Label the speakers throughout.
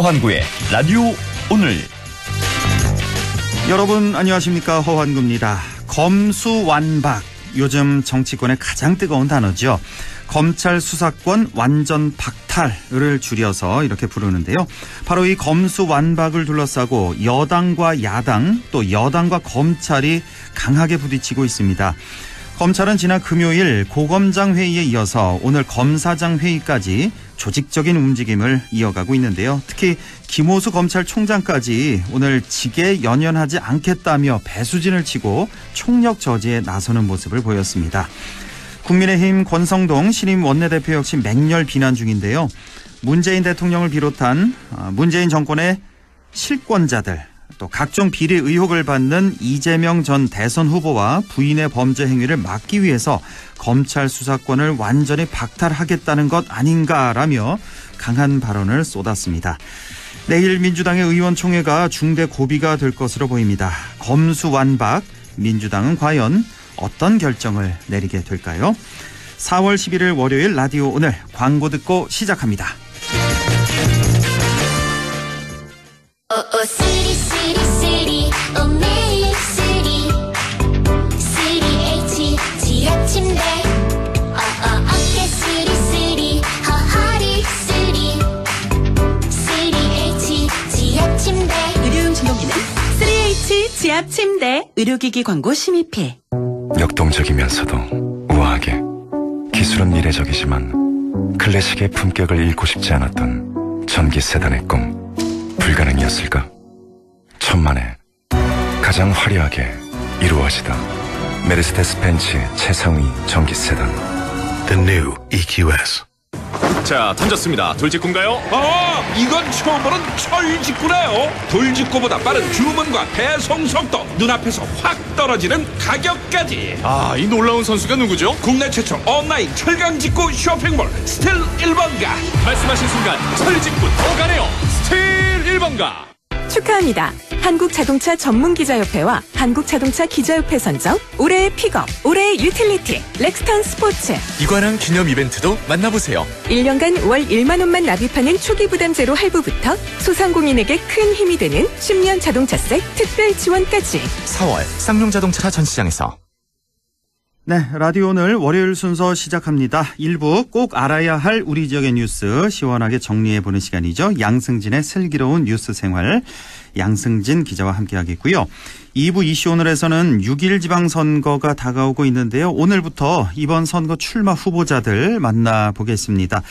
Speaker 1: 허환구의 라디오 오늘.
Speaker 2: 여러분 안녕하십니까, 허환구입니다. 검수완박, 요즘 정치권의 가장 뜨거운 단어죠. 검찰 수사권 완전 박탈을 줄여서 이렇게 부르는데요. 바로 이 검수완박을 둘러싸고 여당과 야당, 또 여당과 검찰이 강하게 부딪히고 있습니다. 검찰은 지난 금요일 고검장 회의에 이어서 오늘 검사장 회의까지 조직적인 움직임을 이어가고 있는데요. 특히 김호수 검찰총장까지 오늘 직에 연연하지 않겠다며 배수진을 치고 총력 저지에 나서는 모습을 보였습니다. 국민의힘 권성동 신임 원내대표 역시 맹렬 비난 중인데요. 문재인 대통령을 비롯한 문재인 정권의 실권자들, 또 각종 비리 의혹을 받는 이재명 전 대선 후보와 부인의 범죄 행위를 막기 위해서 검찰 수사권을 완전히 박탈하겠다는 것 아닌가라며 강한 발언을 쏟았습니다. 내일 민주당의 의원총회가 중대 고비가 될 것으로 보입니다. 검수완박, 민주당은 과연 어떤 결정을 내리게 될까요? 4월 11일 월요일 라디오 오늘, 광고 듣고 시작합니다.
Speaker 3: 의료용 진동기는 3H 지압침대. 의료기기 광고 심의필.
Speaker 4: 역동적이면서도 우아하게, 기술은 미래적이지만 클래식의 품격을 잃고 싶지 않았던 전기 세단의 꿈, 불가능이었을까? 천만에 가장 화려하게 이루어지다. 메르세데스 벤츠 최상위 전기 세단, The New EQS.
Speaker 5: 자, 던졌습니다. 돌직구인가요?
Speaker 6: 이건 처음 보는 철직구네요. 돌직구보다 빠른 주문과 배송 속도, 눈앞에서 확 떨어지는 가격까지.
Speaker 5: 이 놀라운 선수가 누구죠?
Speaker 6: 국내 최초 온라인 철강직구 쇼핑몰 스틸 1번가.
Speaker 5: 말씀하신 순간 철직구 더 가네요. 스틸 1번가.
Speaker 3: 축하합니다. 한국자동차 전문기자협회와 한국자동차 기자협회 선정 올해의 픽업, 올해의 유틸리티 렉스턴 스포츠.
Speaker 5: 이관왕 기념 이벤트도 만나보세요.
Speaker 3: 1년간 월 1만 원만 납입하는 초기 부담 제로 할부부터 소상공인에게 큰 힘이 되는 10년 자동차세 특별 지원까지.
Speaker 5: 4월 쌍용자동차 전시장에서.
Speaker 2: 네, 라디오 오늘 월요일 순서 시작합니다. 1부 꼭 알아야 할 우리 지역의 뉴스 시원하게 정리해보는 시간이죠. 양승진의 슬기로운 뉴스 생활, 양승진 기자와 함께하겠고요. 2부 이슈 오늘에서는 6.1 지방선거가 다가오고 있는데요. 오늘부터 이번 선거 출마 후보자들 만나보겠습니다.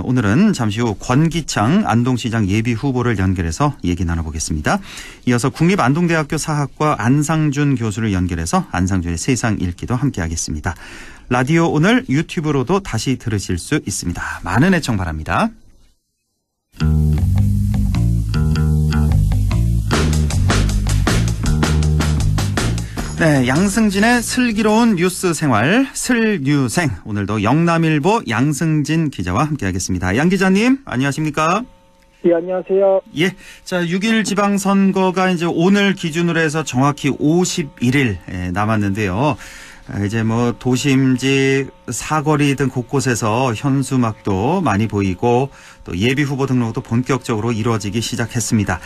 Speaker 2: 오늘은 잠시 후 권기창 안동시장 예비후보를 연결해서 얘기 나눠보겠습니다. 이어서 국립안동대학교 사학과 안상준 교수를 연결해서 안상준의 세상 읽기도 함께하겠습니다. 라디오 오늘 유튜브로도 다시 들으실 수 있습니다. 많은 애청 바랍니다. 네, 양승진의 슬기로운 뉴스 생활, 슬뉴생. 오늘도 영남일보 양승진 기자와 함께하겠습니다. 양 기자님, 안녕하십니까?
Speaker 7: 예, 안녕하세요.
Speaker 2: 예, 자, 6.1 지방선거가 이제 오늘 기준으로 해서 정확히 51일 남았는데요. 이제 뭐 도심지, 사거리 등 곳곳에서 현수막도 많이 보이고 또 예비 후보 등록도 본격적으로 이루어지기 시작했습니다.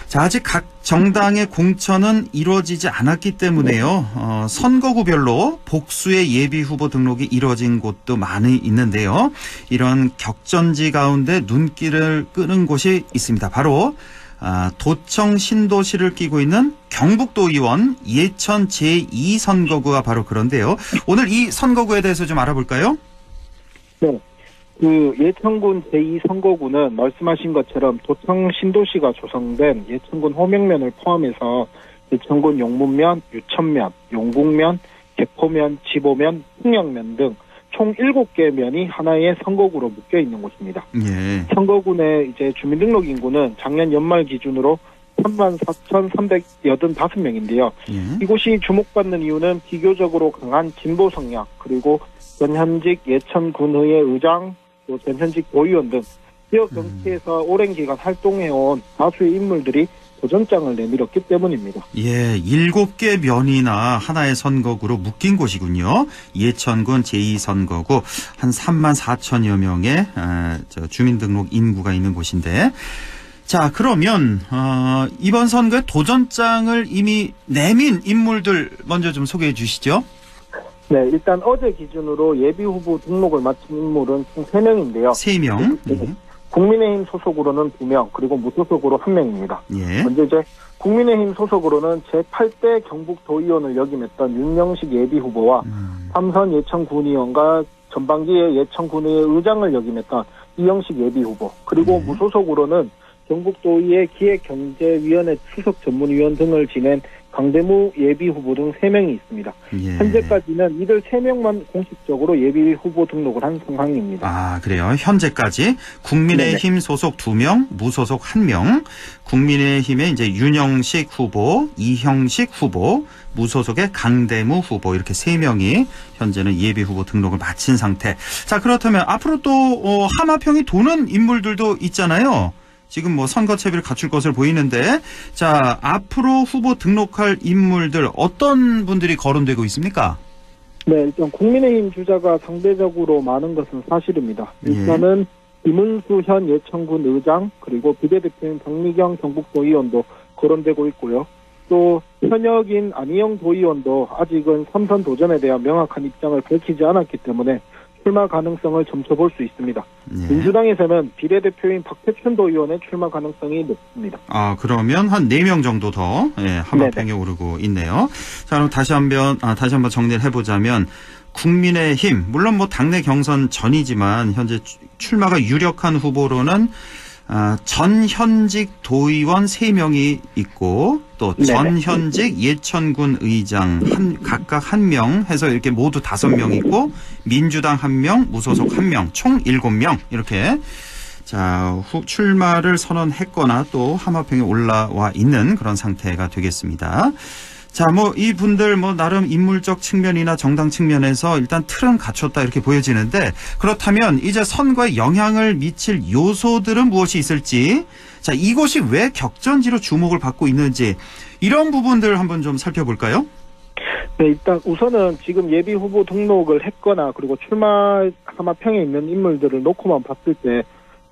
Speaker 2: 자, 아직 각 정당의 공천은 이루어지지 않았기 때문에요. 선거구별로 복수의 예비 후보 등록이 이루어진 곳도 많이 있는데요. 이런 격전지 가운데 눈길을 끄는 곳이 있습니다. 바로 도청 신도시를 끼고 있는 경북도의원 예천 제2선거구가 바로 그런데요. 오늘 이 선거구에 대해서 좀 알아볼까요?
Speaker 7: 네. 예천군 제2선거구는 말씀하신 것처럼 도청 신도시가 조성된 예천군 호명면을 포함해서 예천군 용문면, 유천면, 용북면, 개포면, 지보면, 풍령면 등 총 7개 면이 하나의 선거구로 묶여 있는 곳입니다.
Speaker 2: 예.
Speaker 7: 선거군의 이제 주민등록 인구는 작년 연말 기준으로 34,385명인데요.
Speaker 2: 예.
Speaker 7: 이곳이 주목받는 이유는 비교적으로 강한 진보 성향, 그리고 전현직 예천군의회 의장, 또 전현직 도의원 등 지역 정치에서 오랜 기간 활동해온 다수의 인물들이 도전장을 내밀었기 때문입니다.
Speaker 2: 예, 7개 면이나 하나의 선거구로 묶인 곳이군요. 예천군 제2선거구 한 3만 4천여 명의 주민등록 인구가 있는 곳인데, 자, 그러면 이번 선거에 도전장을 이미 내민 인물들 먼저 좀 소개해 주시죠.
Speaker 7: 네, 일단 어제 기준으로 예비후보 등록을 마친 인물은 총 3명인데요.
Speaker 2: 3명.
Speaker 7: 국민의힘 소속으로는 2명, 그리고 무소속으로 1명입니다.
Speaker 2: 예.
Speaker 7: 먼저 이제 국민의힘 소속으로는 제8대 경북도의원을 역임했던 윤영식 예비후보와 삼선 예천군의원과 전반기에 예천군의회 의장을 역임했던 이영식 예비후보, 그리고 무소속으로는 경북도의회 기획경제위원회 수석 전문위원 등을 지낸 강대무 예비후보 등 3명이 있습니다.
Speaker 2: 예.
Speaker 7: 현재까지는 이들 3명만 공식적으로 예비후보 등록을 한 상황입니다.
Speaker 2: 아, 그래요. 현재까지 국민의힘 네네. 소속 2명, 무소속 1명, 국민의힘의 이제 윤영식 후보, 이형식 후보, 무소속의 강대무 후보 이렇게 3명이 현재는 예비후보 등록을 마친 상태. 자, 그렇다면 앞으로 또 하마평이 도는 인물들도 있잖아요. 지금 뭐 선거 채비를 갖출 것을 보이는데, 자, 앞으로 후보 등록할 인물들 어떤 분들이 거론되고 있습니까?
Speaker 7: 네, 일단 국민의힘 주자가 상대적으로 많은 것은 사실입니다. 일단은 김은수 현 예천군 의장, 그리고 비례대표인 박미경 경북도의원도 거론되고 있고요. 또 현역인 안희영 도의원도 아직은 삼선 도전에 대한 명확한 입장을 밝히지 않았기 때문에 출마 가능성을 점쳐볼 수 있습니다. 예. 민주당에서는 비례대표인 박태춘 도의원의 출마 가능성이 높습니다. 아,
Speaker 2: 그러면 한 4명 정도 더 하마평에 오르고 있네요. 자, 그럼 다시 한번 정리를 해보자면 국민의힘, 물론 뭐 당내 경선 전이지만 현재 출마가 유력한 후보로는 전현직 도의원 3명이 있고 또 전현직 예천군 의장 각각 1명 해서 이렇게 모두 5명 있고 민주당 1명, 무소속 1명, 총 7명 이렇게 자 출마를 선언했거나 또 하마평에 올라와 있는 그런 상태가 되겠습니다. 자, 뭐 이분들 뭐 나름 인물적 측면이나 정당 측면에서 일단 틀은 갖췄다 이렇게 보여지는데, 그렇다면 이제 선거에 영향을 미칠 요소들은 무엇이 있을지, 자, 이곳이 왜 격전지로 주목을 받고 있는지 이런 부분들 한번 좀 살펴볼까요?
Speaker 7: 네, 일단 우선은 지금 예비 후보 등록을 했거나 그리고 출마 하마평에 있는 인물들을 놓고만 봤을 때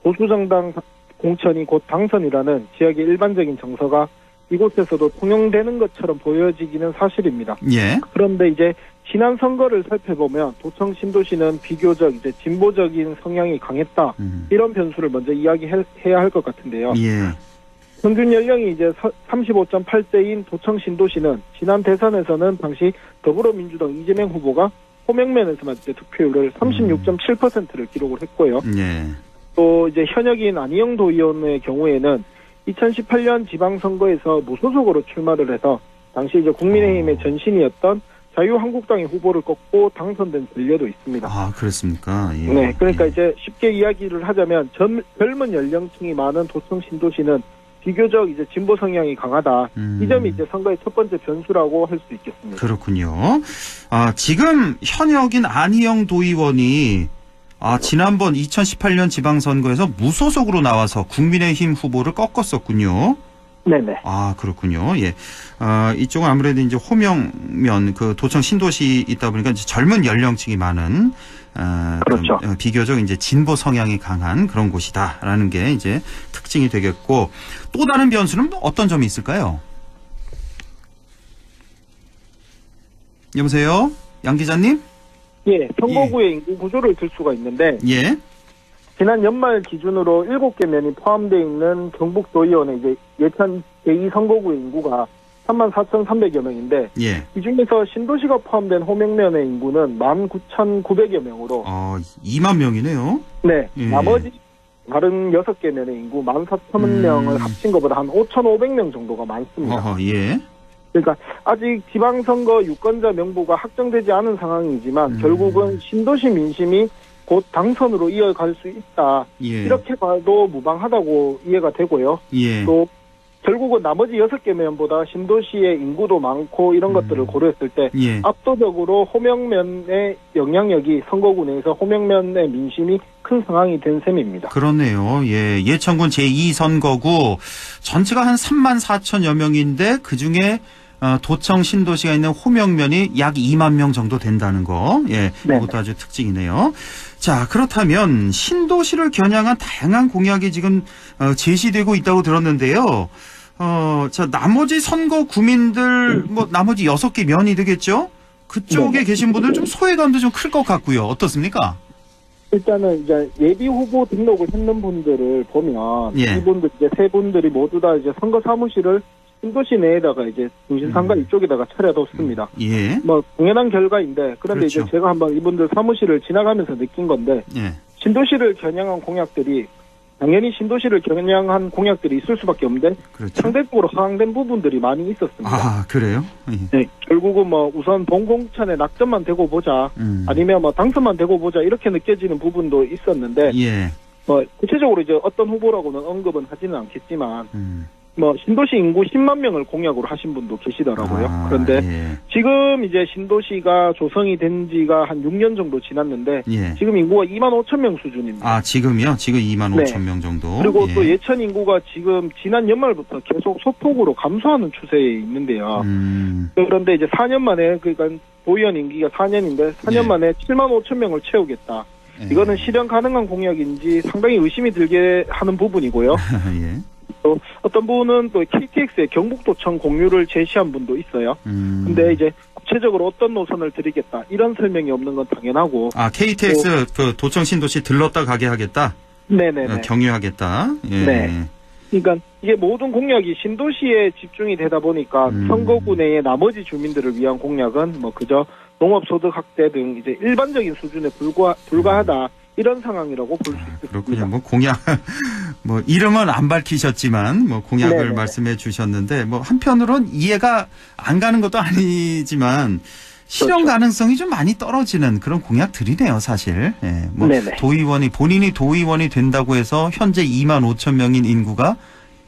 Speaker 7: 보수정당 공천이 곧 당선이라는 지역의 일반적인 정서가 이곳에서도 통용되는 것처럼 보여지기는 사실입니다. 예. 그런데 이제 지난 선거를 살펴보면 도청 신도시는 비교적 이제 진보적인 성향이 강했다. 이런 변수를 먼저 이야기해야 할 것 같은데요. 예. 평균 연령이 이제 35.8세인 도청 신도시는 지난 대선에서는 당시 더불어민주당 이재명 후보가 호명면에서만 이제 득표율을 36.7%를 기록을 했고요. 예. 또 이제 현역인 안희영 도의원의 경우에는 2018년 지방선거에서 무소속으로 출마를 해서 당시 이제 국민의힘의 전신이었던 자유한국당의 후보를 꺾고 당선된 전례도 있습니다.
Speaker 2: 아, 그렇습니까? 예.
Speaker 7: 네, 그러니까 이제 쉽게 이야기를 하자면 젊은 연령층이 많은 도청 신도시는 비교적 이제 진보 성향이 강하다. 이 점이 이제 선거의 첫 번째 변수라고 할 수 있겠습니다.
Speaker 2: 그렇군요. 아, 지금 현역인 안희영 도의원이 지난번 2018년 지방선거에서 무소속으로 나와서 국민의힘 후보를 꺾었었군요.
Speaker 7: 네네.
Speaker 2: 아, 그렇군요. 예. 이쪽은 아무래도 이제 호명면 그 도청 신도시 있다 보니까 이제 젊은 연령층이 많은,
Speaker 7: 그렇죠.
Speaker 2: 비교적 이제 진보 성향이 강한 그런 곳이다라는 게 이제 특징이 되겠고, 또 다른 변수는 어떤 점이 있을까요? 여보세요? 양 기자님?
Speaker 7: 예, 선거구의 인구 구조를 들 수가 있는데,
Speaker 2: 예.
Speaker 7: 지난 연말 기준으로 7개 면이 포함되어 있는 경북도의원의 이제 예천 제2선거구의 인구가 34,300여 명인데, 예. 이 중에서 신도시가 포함된 호명면의 인구는 19,900여 명으로.
Speaker 2: 2만 명이네요.
Speaker 7: 네, 예. 나머지 다른 6개 면의 인구 14,000명을 합친 것보다 한 5,500명 정도가 많습니다.
Speaker 2: 예.
Speaker 7: 그러니까 아직 지방선거 유권자 명부가 확정되지 않은 상황이지만 결국은 신도시 민심이 곧 당선으로 이어갈 수 있다. 예. 이렇게 봐도 무방하다고 이해가 되고요. 예. 또 결국은 나머지 6개 면보다 신도시의 인구도 많고 이런 것들을 고려했을 때 예. 압도적으로 호명면의 영향력이 선거구 내에서 호명면의 민심이 큰 상황이 된 셈입니다.
Speaker 2: 그렇네요. 예, 예천군 제2선거구 전체가 한 34,000여 명인데 그중에 도청 신도시가 있는 호명면이 약 2만 명 정도 된다는 거. 예,
Speaker 7: 네.
Speaker 2: 이것도 아주 특징이네요. 자, 그렇다면 신도시를 겨냥한 다양한 공약이 지금 제시되고 있다고 들었는데요. 자, 나머지 선거 구민들 나머지 6개 면이 되겠죠? 그쪽에
Speaker 7: 네.
Speaker 2: 계신 분들 좀 소외감도 좀 클 것 같고요. 어떻습니까?
Speaker 7: 일단은 이제 예비 후보 등록을 했는 분들을 보면
Speaker 2: 예.
Speaker 7: 이분들 이제 세 분들이 모두 다 이제 선거 사무실을 신도시 내에다가 이제 중심상가 이쪽에다가 차려뒀습니다.
Speaker 2: 예.
Speaker 7: 뭐 당연한 결과인데 그런데
Speaker 2: 그렇죠.
Speaker 7: 이제 제가 한번 이분들 사무실을 지나가면서 느낀 건데
Speaker 2: 예.
Speaker 7: 신도시를 겨냥한 공약들이 당연히 신도시를 겨냥한 공약들이 있을 수밖에 없는데
Speaker 2: 그렇죠.
Speaker 7: 상대적으로 하향된 부분들이 많이 있었습니다.
Speaker 2: 아, 그래요? 예.
Speaker 7: 네, 결국은 뭐 우선 본공천에 낙점만 되고 보자 아니면 뭐 당선만 되고 보자 이렇게 느껴지는 부분도 있었는데
Speaker 2: 예.
Speaker 7: 뭐 구체적으로 이제 어떤 후보라고는 언급은 하지는 않겠지만 뭐 신도시 인구 10만 명을 공약으로 하신 분도 계시더라고요. 그런데
Speaker 2: 예.
Speaker 7: 지금 이제 신도시가 조성이 된 지가 한 6년 정도 지났는데
Speaker 2: 예.
Speaker 7: 지금 인구가 2만 5천 명 수준입니다.
Speaker 2: 아, 지금요? 지금 2만
Speaker 7: 네.
Speaker 2: 5천 명 정도.
Speaker 7: 그리고
Speaker 2: 예.
Speaker 7: 또 예천 인구가 지금 지난 연말부터 계속 소폭으로 감소하는 추세에 있는데요. 그런데 이제 4년 만에 그러니까 도의원 임기가 4년인데 4년
Speaker 2: 예.
Speaker 7: 만에 7만 5천 명을 채우겠다.
Speaker 2: 예.
Speaker 7: 이거는 실현 가능한 공약인지 상당히 의심이 들게 하는 부분이고요.
Speaker 2: 예.
Speaker 7: 또 어떤 분은 또 KTX의 경북도청 공유를 제시한 분도 있어요. 근데 이제 구체적으로 어떤 노선을 드리겠다 이런 설명이 없는 건 당연하고.
Speaker 2: 아, KTX 그 도청 신도시 들렀다 가게 하겠다.
Speaker 7: 네네네.
Speaker 2: 경유하겠다. 예.
Speaker 7: 네. 그러니까 이게 모든 공약이 신도시에 집중이 되다 보니까 선거구 내의 나머지 주민들을 위한 공약은 뭐 그저 농업소득 확대 등 이제 일반적인 수준에 불과하다. 이런 상황이라고 볼 수 있습니다.
Speaker 2: 그렇군요. 뭐 공약, 뭐 이름은 안 밝히셨지만 뭐 공약을
Speaker 7: 네네.
Speaker 2: 말씀해 주셨는데 뭐 한편으론 이해가 안 가는 것도 아니지만 실현
Speaker 7: 그렇죠.
Speaker 2: 가능성이 좀 많이 떨어지는 그런 공약들이네요, 사실. 예. 뭐
Speaker 7: 네네.
Speaker 2: 본인이 도의원이 된다고 해서 현재 2만 5천 명인 인구가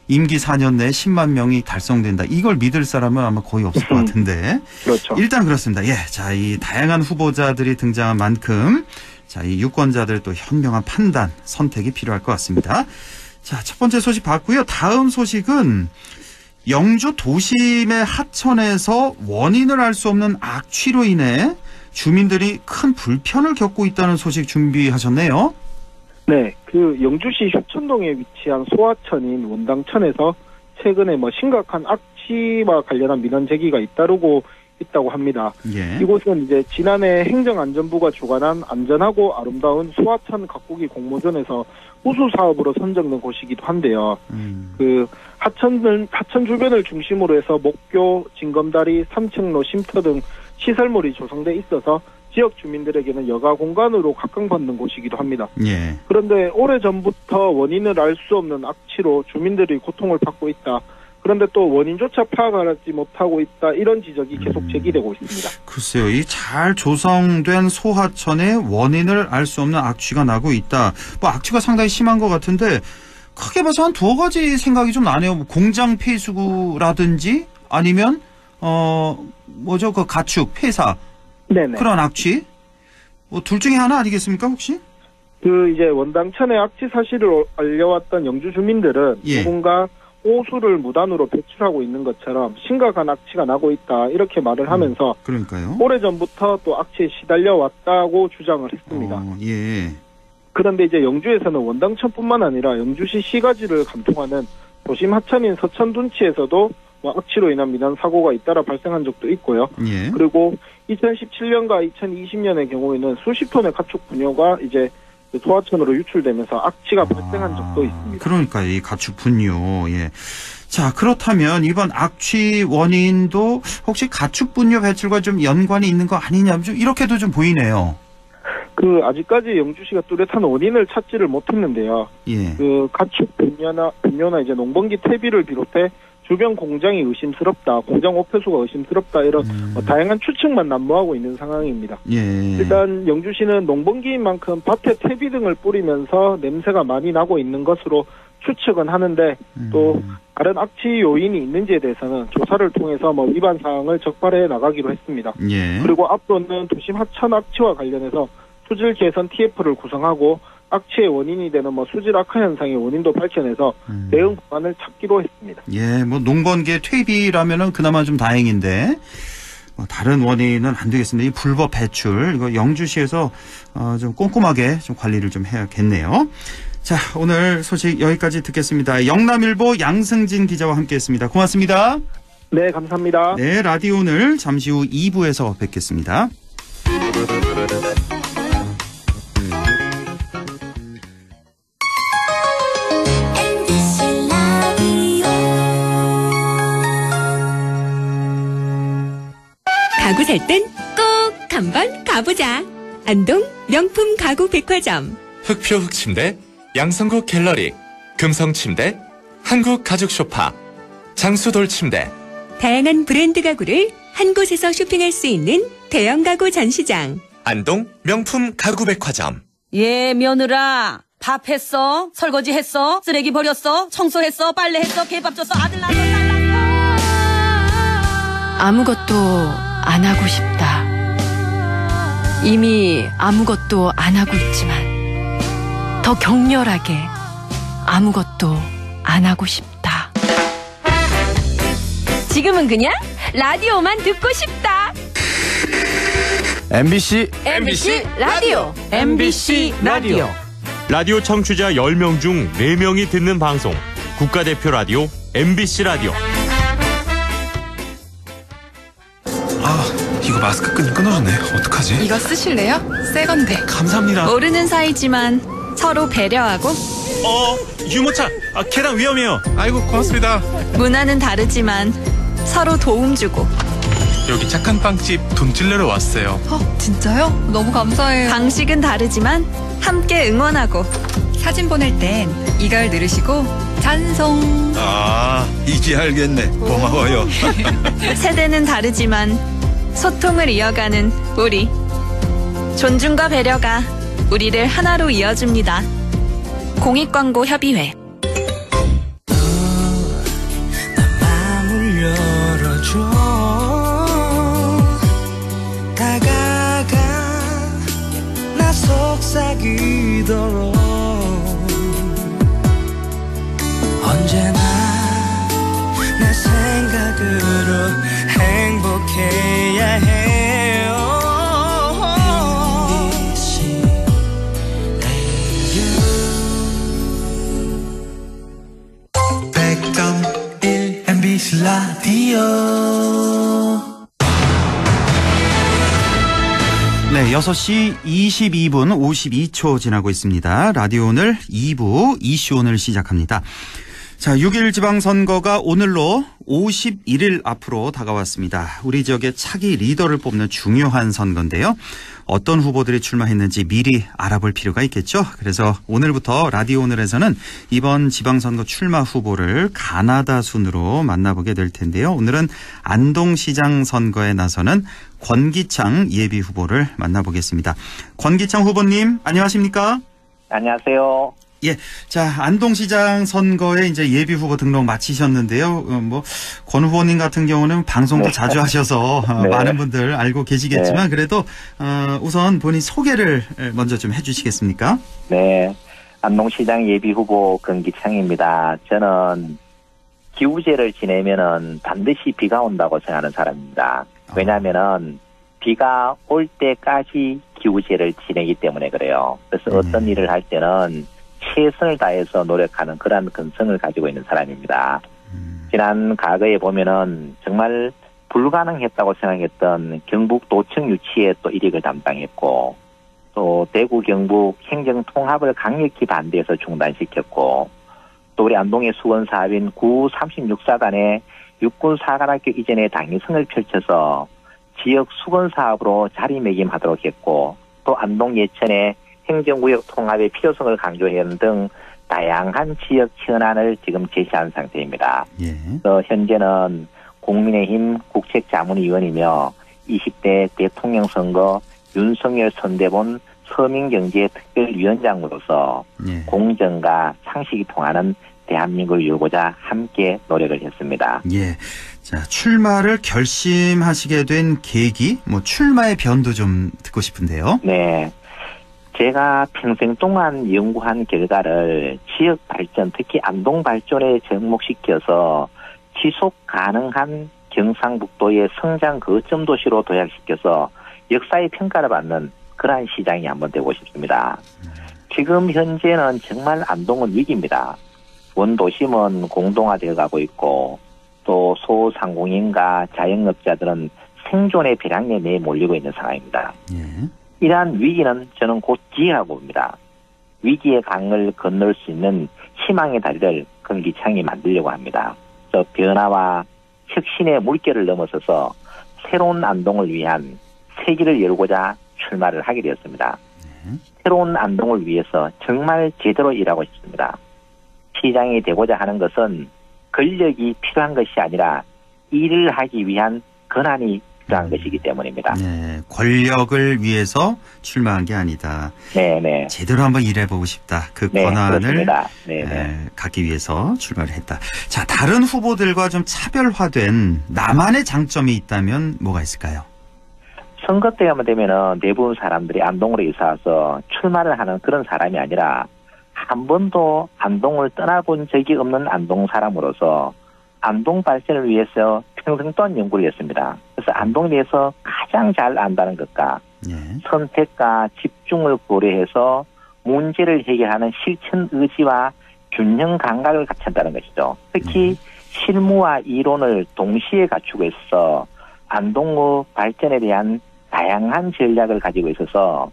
Speaker 2: 임기 4년 내에 10만 명이 달성된다. 이걸 믿을 사람은 아마 거의 없을 것 같은데.
Speaker 7: 그렇죠.
Speaker 2: 일단 그렇습니다. 예. 자, 이 다양한 후보자들이 등장한 만큼 자, 이 유권자들 또 현명한 판단, 선택이 필요할 것 같습니다. 자, 첫 번째 소식 봤고요. 다음 소식은 영주 도심의 하천에서 원인을 알 수 없는 악취로 인해 주민들이 큰 불편을 겪고 있다는 소식 준비하셨네요.
Speaker 7: 네, 그 영주시 효천동에 위치한 소하천인 원당천에서 최근에 뭐 심각한 악취와 관련한 민원 제기가 잇따르고 있다고 합니다.
Speaker 2: 예.
Speaker 7: 이곳은 이제 지난해 행정안전부가 주관한 안전하고 아름다운 소하천 가꾸기 공모전에서 우수 사업으로 선정된 곳이기도 한데요. 그 하천 주변을 중심으로 해서 목교, 징검다리, 산책로, 쉼터 등 시설물이 조성돼 있어서 지역 주민들에게는 여가 공간으로 각광받는 곳이기도 합니다.
Speaker 2: 예.
Speaker 7: 그런데 오래전부터 원인을 알 수 없는 악취로 주민들이 고통을 받고 있다. 그런데 또 원인조차 파악하지 못하고 있다. 이런 지적이 계속 제기되고 있습니다.
Speaker 2: 글쎄요. 이 잘 조성된 소하천에 원인을 알 수 없는 악취가 나고 있다. 뭐 악취가 상당히 심한 것 같은데 크게 봐서 한 두어 가지 생각이 좀 나네요. 뭐 공장 폐수구라든지 아니면 뭐죠? 그 가축, 폐사.
Speaker 7: 네네.
Speaker 2: 그런 악취? 뭐 둘 중에 하나 아니겠습니까, 혹시?
Speaker 7: 그 이제 원당천의 악취 사실을 알려왔던 영주 주민들은
Speaker 2: 예.
Speaker 7: 누군가 오수를 무단으로 배출하고 있는 것처럼 심각한 악취가 나고 있다 이렇게 말을 하면서
Speaker 2: 그러니까요.
Speaker 7: 오래전부터 또 악취에 시달려 왔다고 주장을 했습니다.
Speaker 2: 예.
Speaker 7: 그런데 이제 영주에서는 원당천뿐만 아니라 영주시 시가지를 관통하는 도심 하천인 서천둔치에서도 뭐 악취로 인한 민원 사고가 잇따라 발생한 적도 있고요.
Speaker 2: 예.
Speaker 7: 그리고 2017년과 2020년의 경우에는 수십 톤의 가축 분뇨가 이제 소하천으로 유출되면서 악취가 발생한 적도 있습니다.
Speaker 2: 그러니까 이 가축 분뇨. 예. 자, 그렇다면 이번 악취 원인도 혹시 가축 분뇨 배출과 좀 연관이 있는 거 아니냐? 좀 이렇게도 좀 보이네요.
Speaker 7: 그 아직까지 영주시가 뚜렷한 원인을 찾지를 못했는데요.
Speaker 2: 예.
Speaker 7: 그 가축 분뇨나 이제 농번기 퇴비를 비롯해 주변 공장이 의심스럽다, 공장 오폐수가 의심스럽다 이런 다양한 추측만 난무하고 있는 상황입니다.
Speaker 2: 예.
Speaker 7: 일단 영주시는 농번기인 만큼 밭에 퇴비 등을 뿌리면서 냄새가 많이 나고 있는 것으로 추측은 하는데 또 다른 악취 요인이 있는지에 대해서는 조사를 통해서 뭐 위반 사항을 적발해 나가기로 했습니다.
Speaker 2: 예.
Speaker 7: 그리고 앞으로는 도심 하천 악취와 관련해서 수질 개선 TF를 구성하고 악취의 원인이 되는 수질 악화 현상의 원인도 밝혀내서 대응 방안을 찾기로 했습니다.
Speaker 2: 예, 농번기에 퇴비라면은 그나마 좀 다행인데 다른 원인은 안 되겠습니다. 이 불법 배출 이거 영주시에서 좀 꼼꼼하게 좀 관리를 좀 해야겠네요. 자, 오늘 소식 여기까지 듣겠습니다. 영남일보 양승진 기자와 함께했습니다. 고맙습니다.
Speaker 7: 네, 감사합니다.
Speaker 2: 네, 라디오 오늘 잠시 후 2부에서 뵙겠습니다.
Speaker 3: 가구 살 땐 꼭 한번 가보자. 안동 명품 가구 백화점.
Speaker 5: 흑표 흑침대, 양성국 갤러리, 금성침대, 한국 가죽 소파, 장수돌 침대.
Speaker 3: 다양한 브랜드 가구를 한 곳에서 쇼핑할 수 있는 대형 가구 전시장.
Speaker 5: 안동 명품 가구 백화점.
Speaker 8: 예, 며느라. 밥 했어? 설거지 했어? 쓰레기 버렸어? 청소했어? 빨래했어? 개밥 줬어? 아들 낳았어? 딸 낳았어?
Speaker 9: 아무것도 안 하고 싶다. 이미 아무것도 안 하고 있지만 더 격렬하게 아무것도 안 하고 싶다.
Speaker 8: 지금은 그냥 라디오만 듣고 싶다.
Speaker 1: MBC
Speaker 8: 라디오. MBC 라디오.
Speaker 10: 라디오 청취자 10명 중 4명이 듣는 방송. 국가대표 라디오 MBC 라디오.
Speaker 11: 이거 마스크 끈이 끊어졌네. 어떡하지?
Speaker 9: 이거 쓰실래요? 새 건데.
Speaker 11: 감사합니다.
Speaker 8: 모르는 사이지만 서로 배려하고
Speaker 10: 유모차. 계단 위험해요.
Speaker 11: 아이고, 고맙습니다.
Speaker 8: 문화는 다르지만 서로 도움 주고
Speaker 11: 여기 착한 빵집 돈 찔러러 왔어요.
Speaker 9: 진짜요? 너무 감사해요.
Speaker 8: 방식은 다르지만 함께 응원하고
Speaker 9: 사진 보낼 땐 이걸 누르시고 찬송.
Speaker 11: 이제 알겠네. 고마워요.
Speaker 8: 세대는 다르지만 소통을 이어가는 우리. 존중과 배려가 우리를 하나로 이어줍니다. 공익광고협의회.
Speaker 12: 마음을 열어줘. 다가가 나 속삭이도록. 언제나 내 생각으로 행복해야 해요. MBC 라디오.
Speaker 2: 네, 6시 22분 52초 지나고 있습니다. 라디오 오늘 2부 이슈 오늘 시작합니다. 자, 6.1 지방선거가 오늘로 51일 앞으로 다가왔습니다. 우리 지역의 차기 리더를 뽑는 중요한 선거인데요. 어떤 후보들이 출마했는지 미리 알아볼 필요가 있겠죠. 그래서 오늘부터 라디오 오늘에서는 이번 지방선거 출마 후보를 가나다 순으로 만나보게 될 텐데요. 오늘은 안동시장 선거에 나서는 권기창 예비 후보를 만나보겠습니다. 권기창 후보님, 안녕하십니까?
Speaker 13: 안녕하세요.
Speaker 2: 예. 자, 안동시장 선거에 이제 예비 후보 등록 마치셨는데요. 권 후보님 같은 경우는 방송도
Speaker 13: 네.
Speaker 2: 자주 하셔서
Speaker 13: 네.
Speaker 2: 많은 분들 알고 계시겠지만 그래도 우선 본인 소개를 먼저 좀 해주시겠습니까?
Speaker 13: 네. 안동시장 예비 후보 권기창입니다. 저는 기우제를 지내면은 반드시 비가 온다고 생각하는 사람입니다. 왜냐하면은 비가 올 때까지 기우제를 지내기 때문에 그래요. 그래서 어떤 일을 할 때는 최선을 다해서 노력하는 그런 근성을 가지고 있는 사람입니다. 지난 과거에 보면은 정말 불가능했다고 생각했던 경북 도청 유치에 또 일익을 담당했고, 또 대구 경북 행정 통합을 강력히 반대해서 중단시켰고, 또 우리 안동의 수건 사업인 구 36사단의 육군 사관학교 이전에 당위성을 펼쳐서 지역 수건 사업으로 자리매김하도록 했고, 또 안동 예천의 행정구역 통합의 필요성을 강조하는 등 다양한 지역 현안을 지금 제시한 상태입니다.
Speaker 2: 예.
Speaker 13: 현재는 국민의힘 국책자문위원이며 20대 대통령 선거 윤석열 선대본 서민경제특별위원장으로서
Speaker 2: 예.
Speaker 13: 공정과 상식이 통하는 대한민국을 이루고자 함께 노력을 했습니다.
Speaker 2: 예. 자, 출마를 결심하시게 된 계기, 출마의 변도 좀 듣고 싶은데요.
Speaker 13: 네. 제가 평생 동안 연구한 결과를 지역 발전, 특히 안동 발전에 접목시켜서 지속 가능한 경상북도의 성장 거점 도시로 도약시켜서 역사의 평가를 받는 그러한 시장이 한번 되고 싶습니다. 지금 현재는 정말 안동은 위기입니다. 원도심은 공동화되어 가고 있고 또 소상공인과 자영업자들은 생존의 벼랑에 내몰리고 있는 상황입니다. 이러한 위기는 저는 곧 기회라고 봅니다. 위기의 강을 건널 수 있는 희망의 다리를 금기창이 만들려고 합니다. 그래서 변화와 혁신의 물결을 넘어서서 새로운 안동을 위한 세기를 열고자 출마를 하게 되었습니다. 새로운 안동을 위해서 정말 제대로 일하고 싶습니다. 시장이 되고자 하는 것은 권력이 필요한 것이 아니라 일을 하기 위한 권한이 필요한 것이기 때문입니다.
Speaker 2: 네, 권력을 위해서 출마한 게 아니다.
Speaker 13: 네네.
Speaker 2: 제대로 한번 일해보고 싶다. 그
Speaker 13: 네,
Speaker 2: 권한을
Speaker 13: 네네.
Speaker 2: 갖기 위해서 출마를 했다. 자, 다른 후보들과 좀 차별화된 나만의 장점이 있다면 뭐가 있을까요?
Speaker 13: 선거 때가 되면은 대부분 사람들이 안동으로 이사 와서 출마를 하는 그런 사람이 아니라 한 번도 안동을 떠나본 적이 없는 안동 사람으로서 안동 발전을 위해서 평생 동안 연구를 했습니다. 그래서 안동에 대해서 가장 잘 안다는 것과 선택과 집중을 고려해서 문제를 해결하는 실천 의지와 균형 감각을 갖춘다는 것이죠. 특히 실무와 이론을 동시에 갖추고 있어 안동의 발전에 대한 다양한 전략을 가지고 있어서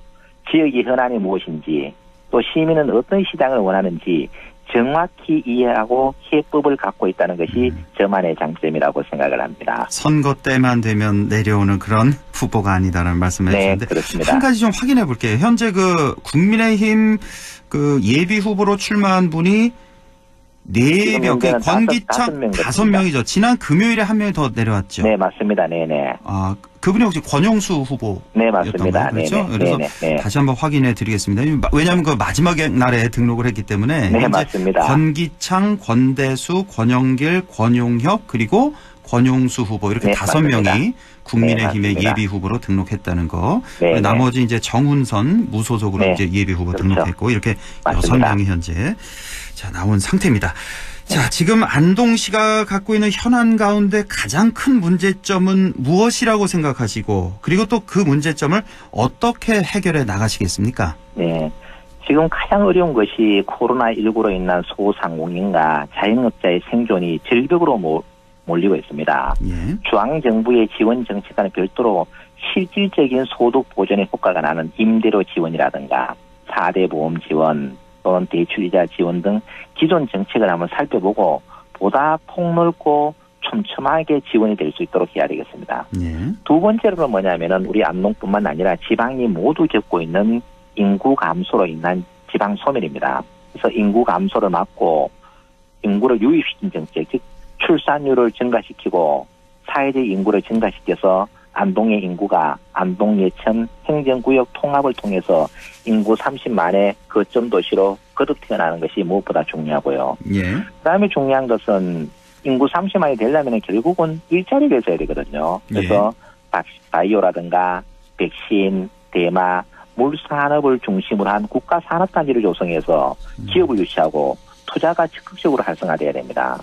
Speaker 13: 지역의 현안이 무엇인지 또 시민은 어떤 시장을 원하는지 정확히 이해하고 해법을 갖고 있다는 것이 저만의 장점이라고 생각을 합니다.
Speaker 2: 선거 때만 되면 내려오는 그런 후보가 아니다라는 말씀을 해주셨는데
Speaker 13: 그렇습니다.
Speaker 2: 한 가지 좀 확인해 볼게요. 현재 그 국민의힘 그 예비 후보로 출마한 분이 4명, 그 권기창 5명이죠. 지난 금요일에 한 명이 더 내려왔죠.
Speaker 13: 네, 맞습니다. 네네.
Speaker 2: 아, 그분이 혹시 권용수 후보?
Speaker 13: 네, 맞습니다.
Speaker 2: 그렇죠?
Speaker 13: 네네.
Speaker 2: 그래서
Speaker 13: 네네.
Speaker 2: 다시 한번 확인해 드리겠습니다. 왜냐하면 그 마지막 날에 등록을 했기 때문에.
Speaker 13: 네, 맞습니다.
Speaker 2: 권기창, 권대수, 권영길, 권용혁, 그리고 권용수 후보 이렇게 5명이 국민의힘의 예비 후보로 등록했다는 거. 나머지 이제 정훈선 무소속으로 이제 예비 후보 등록했고 이렇게
Speaker 13: 맞습니다.
Speaker 2: 6명이 현재 자 나온 상태입니다. 자, 지금 안동시가 갖고 있는 현안 가운데 가장 큰 문제점은 무엇이라고 생각하시고 그리고 또 그 문제점을 어떻게 해결해 나가시겠습니까?
Speaker 13: 네. 지금 가장 어려운 것이 코로나19로 인한 소상공인과 자영업자의 생존이 절벽으로 몰리고 있습니다. 중앙정부의 지원 정책과는 별도로 실질적인 소득 보전에 효과가 나는 임대료 지원이라든가 4대 보험 지원 또는 대출이자 지원 등 기존 정책을 한번 살펴보고 보다 폭넓고 촘촘하게 지원이 될 수 있도록 해야 되겠습니다. 두 번째로는 뭐냐면은 우리 안동뿐만 아니라 지방이 모두 겪고 있는 인구 감소로 인한 지방 소멸입니다. 그래서 인구 감소를 막고 인구를 유입시킨 정책, 즉 출산율을 증가시키고 사회적 인구를 증가시켜서 안동의 인구가 안동 예천 행정구역 통합을 통해서 인구 30만의 거점 도시로 거듭 태어나는 것이 무엇보다 중요하고요. 그다음에 중요한 것은 인구 30만이 되려면 결국은 일자리를 줘야 되거든요. 그래서 바이오라든가 백신, 대마, 물산업을 중심으로 한 국가 산업단지를 조성해서 기업을 유치하고 투자가 적극적으로 활성화돼야 됩니다.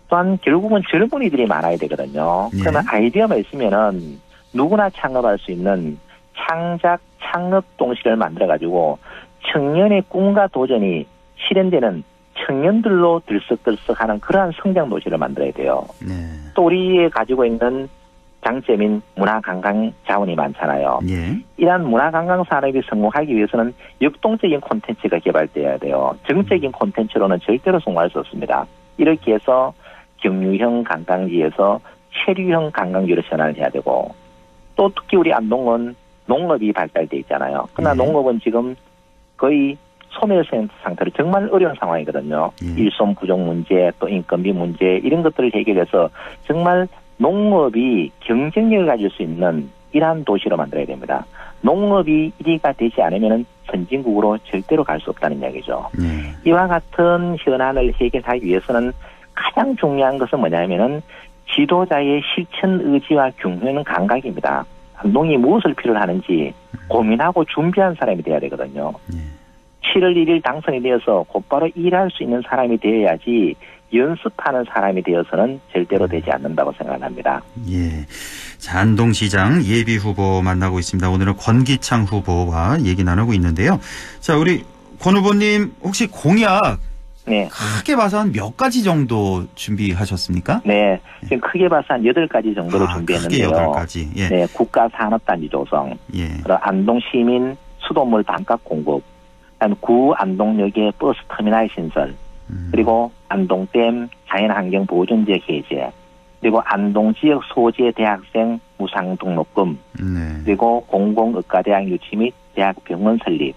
Speaker 13: 또한 결국은 젊은이들이 많아야 되거든요. 그러면 아이디어가 있으면은 누구나 창업할 수 있는 창작 창업 동시를 만들어가지고 청년의 꿈과 도전이 실현되는 청년들로 들썩들썩하는 그러한 성장 도시를 만들어야 돼요. 또 우리에 가지고 있는 장점인 문화관광 자원이 많잖아요. 이러한 문화관광 산업이 성공하기 위해서는 역동적인 콘텐츠가 개발돼야 돼요. 정적인 콘텐츠로는 절대로 성공할 수 없습니다. 이렇게 해서 경유형 관광지에서 체류형 관광지로 전환을 해야 되고 또 특히 우리 안동은 농업이 발달돼 있잖아요. 그러나 농업은 지금 거의 소멸 상태로 정말 어려운 상황이거든요. 일손 부족 문제 또 인건비 문제 이런 것들을 해결해서 정말 농업이 경쟁력을 가질 수 있는 이러한 도시로 만들어야 됩니다. 농업이 1위가 되지 않으면 선진국으로 절대로 갈 수 없다는 이야기죠. 이와 같은 현안을 해결하기 위해서는 가장 중요한 것은 뭐냐면은 지도자의 실천 의지와 균형 감각입니다. 안동이 무엇을 필요로 하는지 고민하고 준비한 사람이 돼야 되거든요. 7월 1일 당선이 되어서 곧바로 일할 수 있는 사람이 되어야지 연습하는 사람이 되어서는 절대로 되지 않는다고 생각합니다.
Speaker 2: 예. 자, 안동시장 예비 후보 만나고 있습니다. 오늘은 권기창 후보와 얘기 나누고 있는데요. 자, 우리 권 후보님 혹시 공약
Speaker 13: 네.
Speaker 2: 크게 봐서 한 몇 가지 정도 준비하셨습니까?
Speaker 13: 네. 지금 크게 봐서 한 8가지 정도로 준비했는데요.
Speaker 2: 크게 8가지. 예.
Speaker 13: 네. 국가산업단지 조성.
Speaker 2: 예.
Speaker 13: 그리고 안동시민 수돗물 반값 공급. 구 안동역의 버스 터미널 신설. 그리고 안동댐 자연환경 보존지역 해제. 그리고 안동지역 소재 대학생 무상 등록금.
Speaker 2: 네.
Speaker 13: 그리고 공공의과대학 유치 및 대학병원 설립.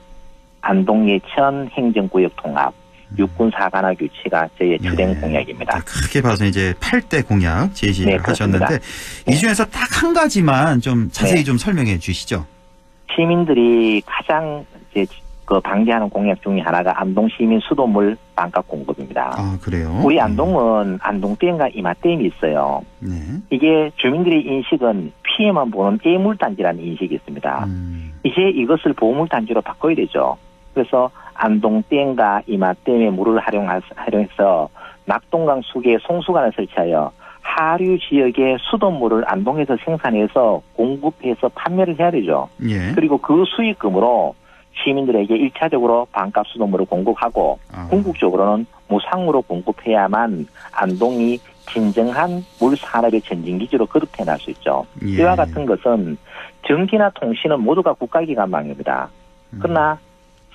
Speaker 13: 안동예천 행정구역 통합. 육군사관학 유치가 저희의 주된 공약입니다.
Speaker 2: 크게 봐서 이제 8대 공약 제시를 하셨는데 이 중에서 딱 한 가지만 좀 자세히 좀 설명해 주시죠.
Speaker 13: 시민들이 가장 이제 그 방지하는 공약 중에 하나가 안동 시민 수돗물 반값 공급입니다.
Speaker 2: 아, 그래요?
Speaker 13: 우리 안동은 안동댐과 이마댐이 있어요.
Speaker 2: 네.
Speaker 13: 이게 주민들의 인식은 피해만 보는 애물단지라는 인식이 있습니다. 이제 이것을 보물단지로 바꿔야 되죠. 그래서 안동댐과 이마댐의 물을 활용해서 낙동강 수계에 송수관을 설치하여 하류 지역의 수돗물을 안동에서 생산해서 공급해서 판매를 해야 되죠.
Speaker 2: 예.
Speaker 13: 그리고 그 수익금으로 시민들에게 1차적으로 반값 수돗물을 공급하고 궁극적으로는 무상으로 공급해야만 안동이 진정한 물산업의 전진기지로 거듭해 날 수 있죠.
Speaker 2: 예.
Speaker 13: 이와 같은 것은 전기나 통신은 모두가 국가기관망입니다. 그러나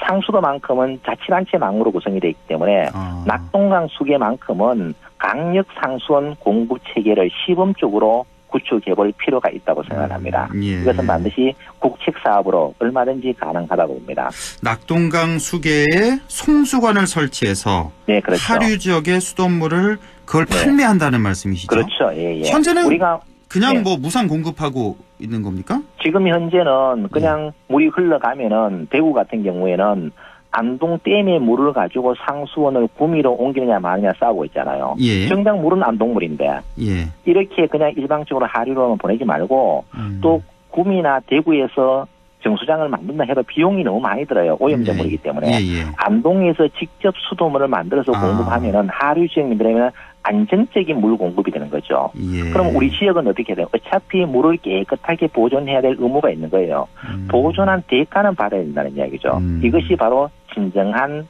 Speaker 13: 상수도만큼은 자치단체망으로 구성이 되어 있기 때문에 낙동강 수계만큼은 강력상수원 공급체계를 시범적으로 구축해볼 필요가 있다고 생각합니다.
Speaker 2: 예.
Speaker 13: 이것은 반드시 국책사업으로 얼마든지 가능하다고 봅니다.
Speaker 2: 낙동강 수계에 송수관을 설치해서
Speaker 13: 네, 그렇죠.
Speaker 2: 하류 지역의 수돗물을 그걸 판매한다는 말씀이시죠?
Speaker 13: 그렇죠. 예, 예.
Speaker 2: 현재는
Speaker 13: 우리가
Speaker 2: 그냥 뭐 무상 공급하고 있는 겁니까?
Speaker 13: 지금 현재는 그냥 물이 흘러가면은 대구 같은 경우에는 안동댐의 물을 가지고 상수원을 구미로 옮기느냐 마느냐 싸우고 있잖아요.
Speaker 2: 예.
Speaker 13: 정작 물은 안동물인데
Speaker 2: 예.
Speaker 13: 이렇게 그냥 일방적으로 하류로만 보내지 말고 또 구미나 대구에서 정수장을 만든다 해도 비용이 너무 많이 들어요. 오염제물이기 때문에. 안동에서 직접 수돗물을 만들어서 공급하면은 하류 지역민들에게는 안정적인 물 공급이 되는 거죠. 그럼 우리 지역은 어떻게 돼요? 어차피 물을 깨끗하게 보존해야 될 의무가 있는 거예요. 보존한 대가는 받아야 된다는 이야기죠. 이것이 바로 진정한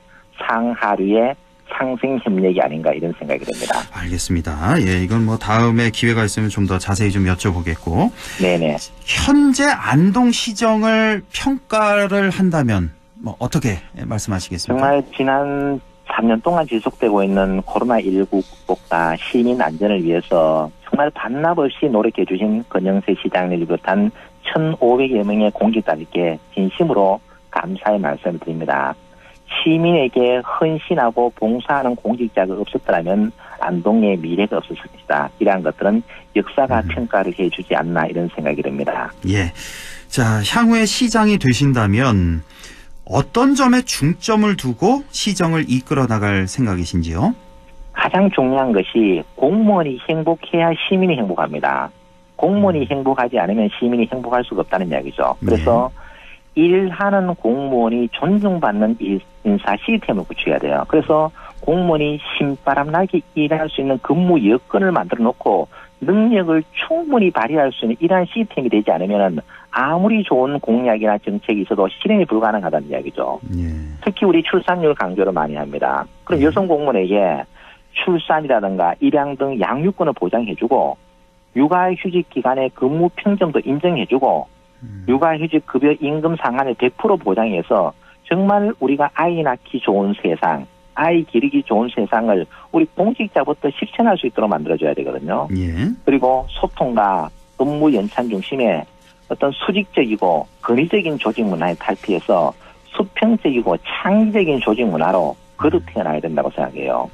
Speaker 13: 상하류의 상생 협력이 아닌가 이런 생각이 듭니다.
Speaker 2: 알겠습니다. 예, 이건 뭐 다음에 기회가 있으면 좀 더 자세히 좀 여쭤보겠고.
Speaker 13: 네네.
Speaker 2: 현재 안동시정을 평가를 한다면 뭐 어떻게 말씀하시겠습니까?
Speaker 13: 정말 지난 3년 동안 지속되고 있는 코로나19 극복과 시민 안전을 위해서 정말 반납 없이 노력해 주신 권영세 시장을 비롯한 1,500여 명의 공직자들께 진심으로 감사의 말씀을 드립니다. 시민에게 헌신하고 봉사하는 공직자가 없었더라면 안동의 미래가 없었을 것이다. 이러한 것들은 역사가 평가를 해주지 않나 이런 생각이 듭니다.
Speaker 2: 예. 자, 향후에 시장이 되신다면 어떤 점에 중점을 두고 시정을 이끌어 나갈 생각이신지요?
Speaker 13: 가장 중요한 것이 공무원이 행복해야 시민이 행복합니다. 공무원이 행복하지 않으면 시민이 행복할 수가 없다는 이야기죠. 그래서 일하는 공무원이 존중받는 인사 시스템을 구축해야 돼요. 그래서 공무원이 신바람 나게 일할 수 있는 근무 여건을 만들어 놓고 능력을 충분히 발휘할 수 있는 이러한 시스템이 되지 않으면 아무리 좋은 공약이나 정책이 있어도 실행이 불가능하다는 이야기죠. 특히 우리 출산율 강조를 많이 합니다. 그럼 여성 공무원에게 출산이라든가 입양 등 양육권을 보장해주고 육아휴직 기간의 근무 평점도 인정해주고 육아휴직 급여 임금 상한을 100% 보장해서 정말 우리가 아이 낳기 좋은 세상, 아이 기르기 좋은 세상을 우리 공직자부터 실천할 수 있도록 만들어줘야 되거든요. 그리고 소통과 업무 연찬 중심에 어떤 수직적이고 권위적인 조직 문화에 탈피해서 수평적이고 창의적인 조직 문화로 거듭 태어나야 된다고 생각해요.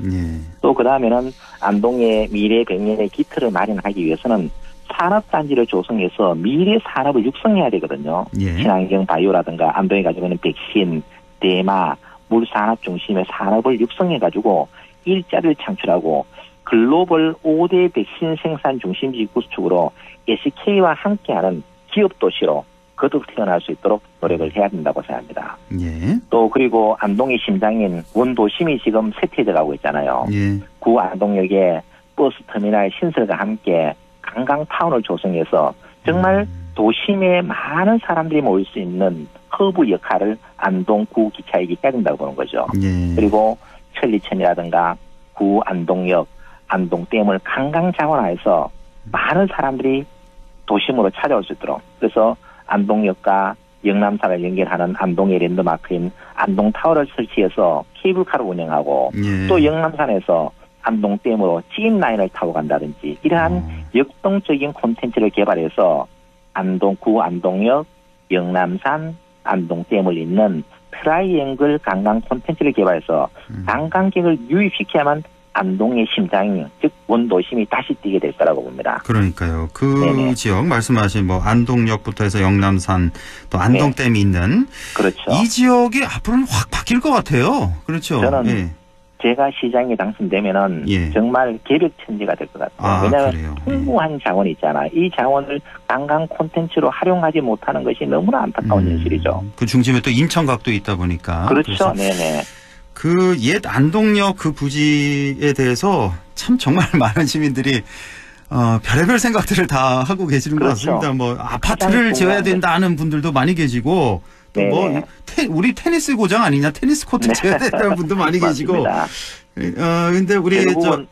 Speaker 13: 또 그다음에는 안동의 미래 100년의 기틀을 마련하기 위해서는 산업단지를 조성해서 미래 산업을 육성해야 되거든요. 친환경 바이오라든가 안동에 가지고 있는 백신, 대마, 물산업 중심의 산업을 육성해가지고 일자리를 창출하고 글로벌 5대 백신 생산 중심지 구축으로 SK와 함께하는 기업 도시로 거듭 태어날 수 있도록 노력을 해야 된다고 생각합니다.
Speaker 2: 예.
Speaker 13: 또 그리고 안동의 심장인 원도심이 지금 쇠퇴해 가고 있잖아요.
Speaker 2: 예.
Speaker 13: 구 안동역에 버스 터미널 신설과 함께 관광타운을 조성해서 정말 도심에 많은 사람들이 모일 수 있는 허브 역할을 안동 구 기차역이 해야 된다고 보는 거죠.
Speaker 2: 예.
Speaker 13: 그리고 천리천이라든가 구 안동역, 안동댐을 관광 자원화해서 많은 사람들이 도심으로 찾아올 수 있도록, 그래서 안동역과 영남산을 연결하는 안동의 랜드마크인 안동타워를 설치해서 케이블카를 운영하고
Speaker 2: 예.
Speaker 13: 또 영남산에서 안동댐으로 찌인라인을 타고 간다든지 이러한 역동적인 콘텐츠를 개발해서 구 안동역, 영남산, 안동댐을 잇는 트라이앵글 관광 콘텐츠를 개발해서 관광객을 유입시켜야만 안동의 심장이, 즉 원도심이 다시 뛰게 될 거라고 봅니다.
Speaker 2: 그러니까요. 그
Speaker 13: 네네.
Speaker 2: 지역 말씀하신 뭐 안동역부터 해서 영남산 또 안동댐이
Speaker 13: 네.
Speaker 2: 있는
Speaker 13: 그렇죠.
Speaker 2: 이 지역이 앞으로는 확 바뀔 것 같아요. 그렇죠.
Speaker 13: 저는
Speaker 2: 예.
Speaker 13: 제가 시장에 당선되면은
Speaker 2: 예.
Speaker 13: 정말 개벽천지가 될 것 같아요.
Speaker 2: 아,
Speaker 13: 왜냐하면
Speaker 2: 그래요.
Speaker 13: 풍부한 자원이 있잖아요. 이 자원을 관광 콘텐츠로 활용하지 못하는 것이 너무나 안타까운 현실이죠.
Speaker 2: 그 중심에 또 인천각도 있다 보니까.
Speaker 13: 그렇죠. 네네.
Speaker 2: 그 옛 안동역 그 부지에 대해서 참 정말 많은 시민들이 별의별 생각들을 다 하고 계시는
Speaker 13: 그렇죠.
Speaker 2: 것 같습니다. 뭐 아파트를 지어야 된다는 분들도 많이 계시고 또 뭐 우리 테니스 고장 아니냐, 테니스 코트 지어야 된다는 분도 많이 계시고. 근데 우리
Speaker 13: 결국은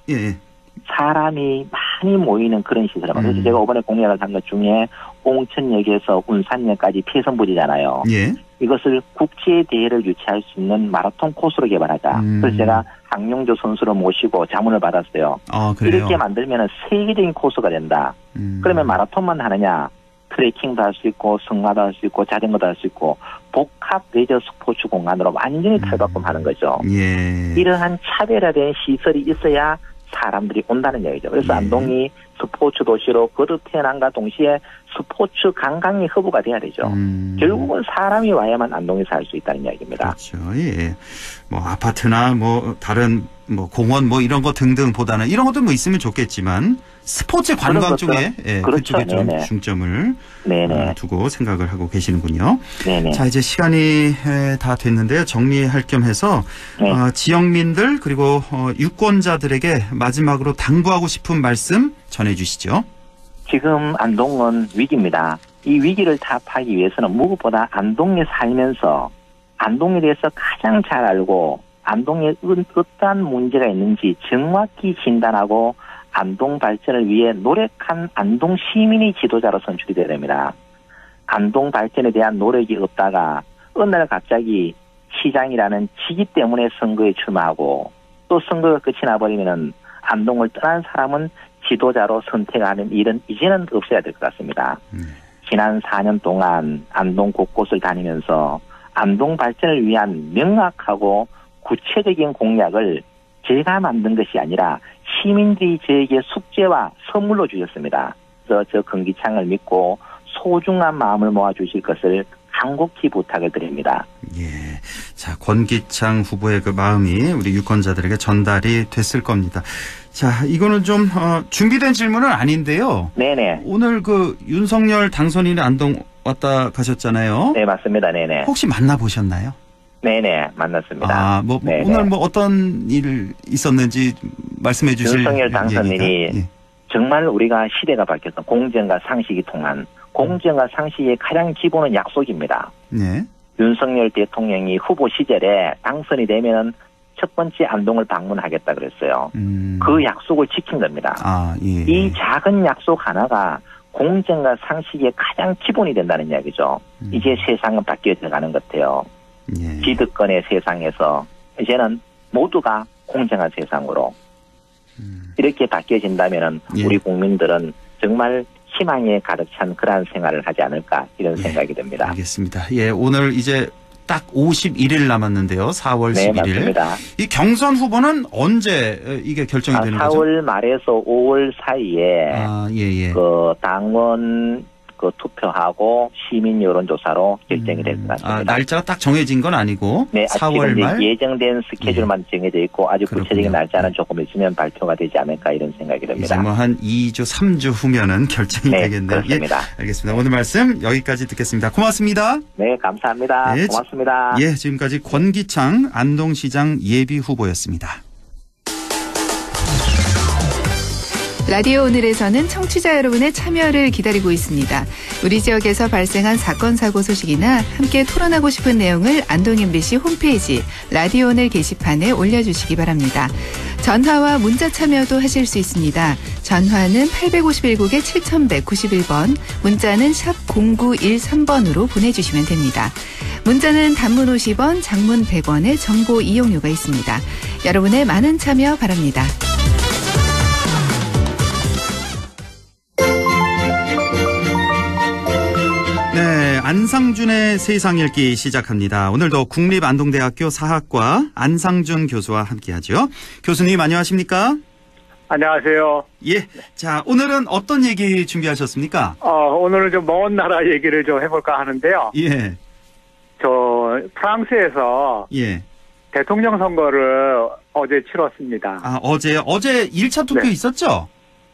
Speaker 13: 사람이 많이 모이는 그런 시설을 그래서 제가 이번에 공약을 한 것 중에 옹천역에서 운산역까지 폐선부지잖아요.
Speaker 2: 예.
Speaker 13: 이것을 국제 대회를 유치할 수 있는 마라톤 코스로 개발하자. 그래서 제가 강용조 선수를 모시고 자문을 받았어요.
Speaker 2: 아, 그래요?
Speaker 13: 이렇게 만들면 세계적인 코스가 된다. 그러면 마라톤만 하느냐? 트레킹도 할 수 있고 승마도 할 수 있고 자전거도 할 수 있고 복합 레저 스포츠 공간으로 완전히 탈바꿈하는 거죠.
Speaker 2: 예.
Speaker 13: 이러한 차별화된 시설이 있어야 사람들이 온다는 얘기죠. 그래서 안동이 스포츠 도시로 거듭 태어난과 동시에 스포츠 관광이 허브가 돼야 되죠. 결국은 사람이 와야만 안동에 살 수 있다는 이야기입니다.
Speaker 2: 그렇죠. 예. 뭐 아파트나 뭐 다른 뭐 공원 뭐 이런 거 등등보다는 이런 것도 뭐 있으면 좋겠지만 스포츠 관광 쪽에
Speaker 13: 그렇죠.
Speaker 2: 그쪽에 좀
Speaker 13: 네네.
Speaker 2: 중점을 두고 생각을 하고 계시는군요.
Speaker 13: 네네.
Speaker 2: 자, 이제 시간이 다 됐는데요. 정리할 겸 해서 지역민들 그리고 유권자들에게 마지막으로 당부하고 싶은 말씀 전해주시죠.
Speaker 13: 지금 안동은 위기입니다. 이 위기를 타파하기 위해서는 무엇보다 안동에 살면서 안동에 대해서 가장 잘 알고 안동에 어떠한 문제가 있는지 정확히 진단하고 안동 발전을 위해 노력한 안동 시민이 지도자로 선출이 되어야 됩니다. 안동 발전에 대한 노력이 없다가 어느 날 갑자기 시장이라는 직위 때문에 선거에 출마하고 또 선거가 끝이 나버리면은 안동을 떠난 사람은 지도자로 선택하는 일은 이제는 없어야 될 것 같습니다. 지난 4년 동안 안동 곳곳을 다니면서 안동 발전을 위한 명확하고 구체적인 공약을 제가 만든 것이 아니라 시민들이 저에게 숙제와 선물로 주셨습니다. 그래서 저 금기창을 믿고 소중한 마음을 모아주실 것을 간곡히 부탁을 드립니다.
Speaker 2: 예. 자, 권기창 후보의 그 마음이 우리 유권자들에게 전달이 됐을 겁니다. 자, 이거는 좀 준비된 질문은 아닌데요.
Speaker 13: 네네.
Speaker 2: 오늘 그 윤석열 당선인이 안동 왔다 가셨잖아요.
Speaker 13: 네, 맞습니다. 네네.
Speaker 2: 혹시 만나보셨나요?
Speaker 13: 네네, 만났습니다.
Speaker 2: 아, 뭐 오늘 뭐 어떤 일 있었는지 말씀해 주실
Speaker 13: 윤석열 당선인이 정말 우리가 시대가 바뀌었던 공정과 상식이 통한 공정과 상식의 가장 기본은 약속입니다.
Speaker 2: 네.
Speaker 13: 윤석열 대통령이 후보 시절에 당선이 되면 첫 번째 안동을 방문하겠다 그랬어요. 그 약속을 지킨 겁니다.
Speaker 2: 아, 예.
Speaker 13: 이 작은 약속 하나가 공정과 상식의 가장 기본이 된다는 이야기죠. 이제 세상은 바뀌어져 가는 것 같아요.
Speaker 2: 예.
Speaker 13: 기득권의 세상에서 이제는 모두가 공정한 세상으로 이렇게 바뀌어진다면은 우리 국민들은 정말 희망에 가득 찬 그러한 생활을 하지 않을까 이런 생각이 듭니다.
Speaker 2: 알겠습니다. 예, 오늘 이제 딱 51일 남았는데요. 4월
Speaker 13: 네,
Speaker 2: 11일.
Speaker 13: 맞습니다.
Speaker 2: 이 경선 후보는 언제 이게 결정이 되는 거죠?
Speaker 13: 4월 말에서 5월 사이에
Speaker 2: 예.
Speaker 13: 그 당원 그 투표하고 시민 여론조사로 결정이 될 것 같습니다.
Speaker 2: 아, 날짜가 딱 정해진 건 아니고
Speaker 13: 네,
Speaker 2: 4월
Speaker 13: 지금
Speaker 2: 말
Speaker 13: 예정된 스케줄만 정해져 있고 아주 구체적인
Speaker 2: 그렇군요.
Speaker 13: 날짜는 조금 있으면 발표가 되지 않을까 이런 생각이
Speaker 2: 이제
Speaker 13: 듭니다.
Speaker 2: 뭐 한 2주, 3주 후면은 결정이
Speaker 13: 네,
Speaker 2: 되겠네요.
Speaker 13: 그렇습니다.
Speaker 2: 예, 알겠습니다. 오늘 말씀 여기까지 듣겠습니다. 고맙습니다.
Speaker 13: 네, 감사합니다.
Speaker 2: 네,
Speaker 13: 고맙습니다.
Speaker 2: 예, 지금까지 권기창 안동시장 예비 후보였습니다.
Speaker 14: 라디오 오늘에서는 청취자 여러분의 참여를 기다리고 있습니다. 우리 지역에서 발생한 사건 사고 소식이나 함께 토론하고 싶은 내용을 안동 MBC 홈페이지 라디오 오늘 게시판에 올려주시기 바랍니다. 전화와 문자 참여도 하실 수 있습니다. 전화는 851국에 7191번, 문자는 샵 0913번으로 보내주시면 됩니다. 문자는 단문 50원, 장문 100원의 정보 이용료가 있습니다. 여러분의 많은 참여 바랍니다.
Speaker 2: 네, 안상준의 세상 읽기 시작합니다. 오늘도 국립안동대학교 사학과 안상준 교수와 함께하죠. 교수님 안녕하십니까?
Speaker 15: 안녕하세요.
Speaker 2: 예, 자 오늘은 어떤 얘기 준비하셨습니까?
Speaker 15: 오늘은 좀 먼 나라 얘기를 좀 해볼까 하는데요.
Speaker 2: 예,
Speaker 15: 저 프랑스에서
Speaker 2: 예.
Speaker 15: 대통령 선거를 어제 치렀습니다.
Speaker 2: 아 어제 1차 투표
Speaker 15: 네.
Speaker 2: 있었죠?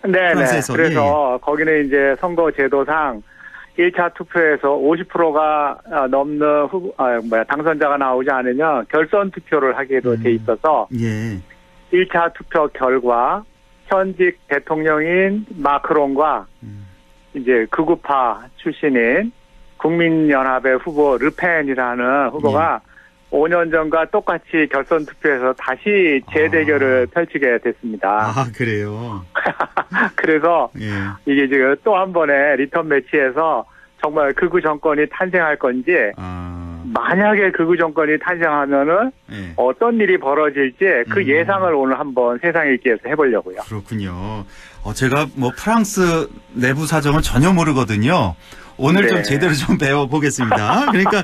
Speaker 15: 네네.
Speaker 2: 프랑스에서,
Speaker 15: 그래서 거기는 이제 선거 제도상 1차 투표에서 50%가 넘는 당선자가 나오지 않으면 결선 투표를 하게도 돼 있어서
Speaker 2: 예.
Speaker 15: 1차 투표 결과 현직 대통령인 마크롱과 이제 극우파 출신인 국민연합의 후보 르펜이라는 후보가 5년 전과 똑같이 결선 투표에서 다시 재대결을 펼치게 됐습니다.
Speaker 2: 아 그래요.
Speaker 15: 그래서
Speaker 2: 예.
Speaker 15: 이게 지금 또 한 번의 리턴 매치에서 정말 극우 정권이 탄생할 건지 만약에 극우 정권이 탄생하면은
Speaker 2: 예.
Speaker 15: 어떤 일이 벌어질지 그 예상을 오늘 한번 세상 읽기에서 해보려고요.
Speaker 2: 그렇군요. 제가 뭐 프랑스 내부 사정은 전혀 모르거든요. 오늘 좀
Speaker 15: 네.
Speaker 2: 제대로 좀 배워보겠습니다. 그러니까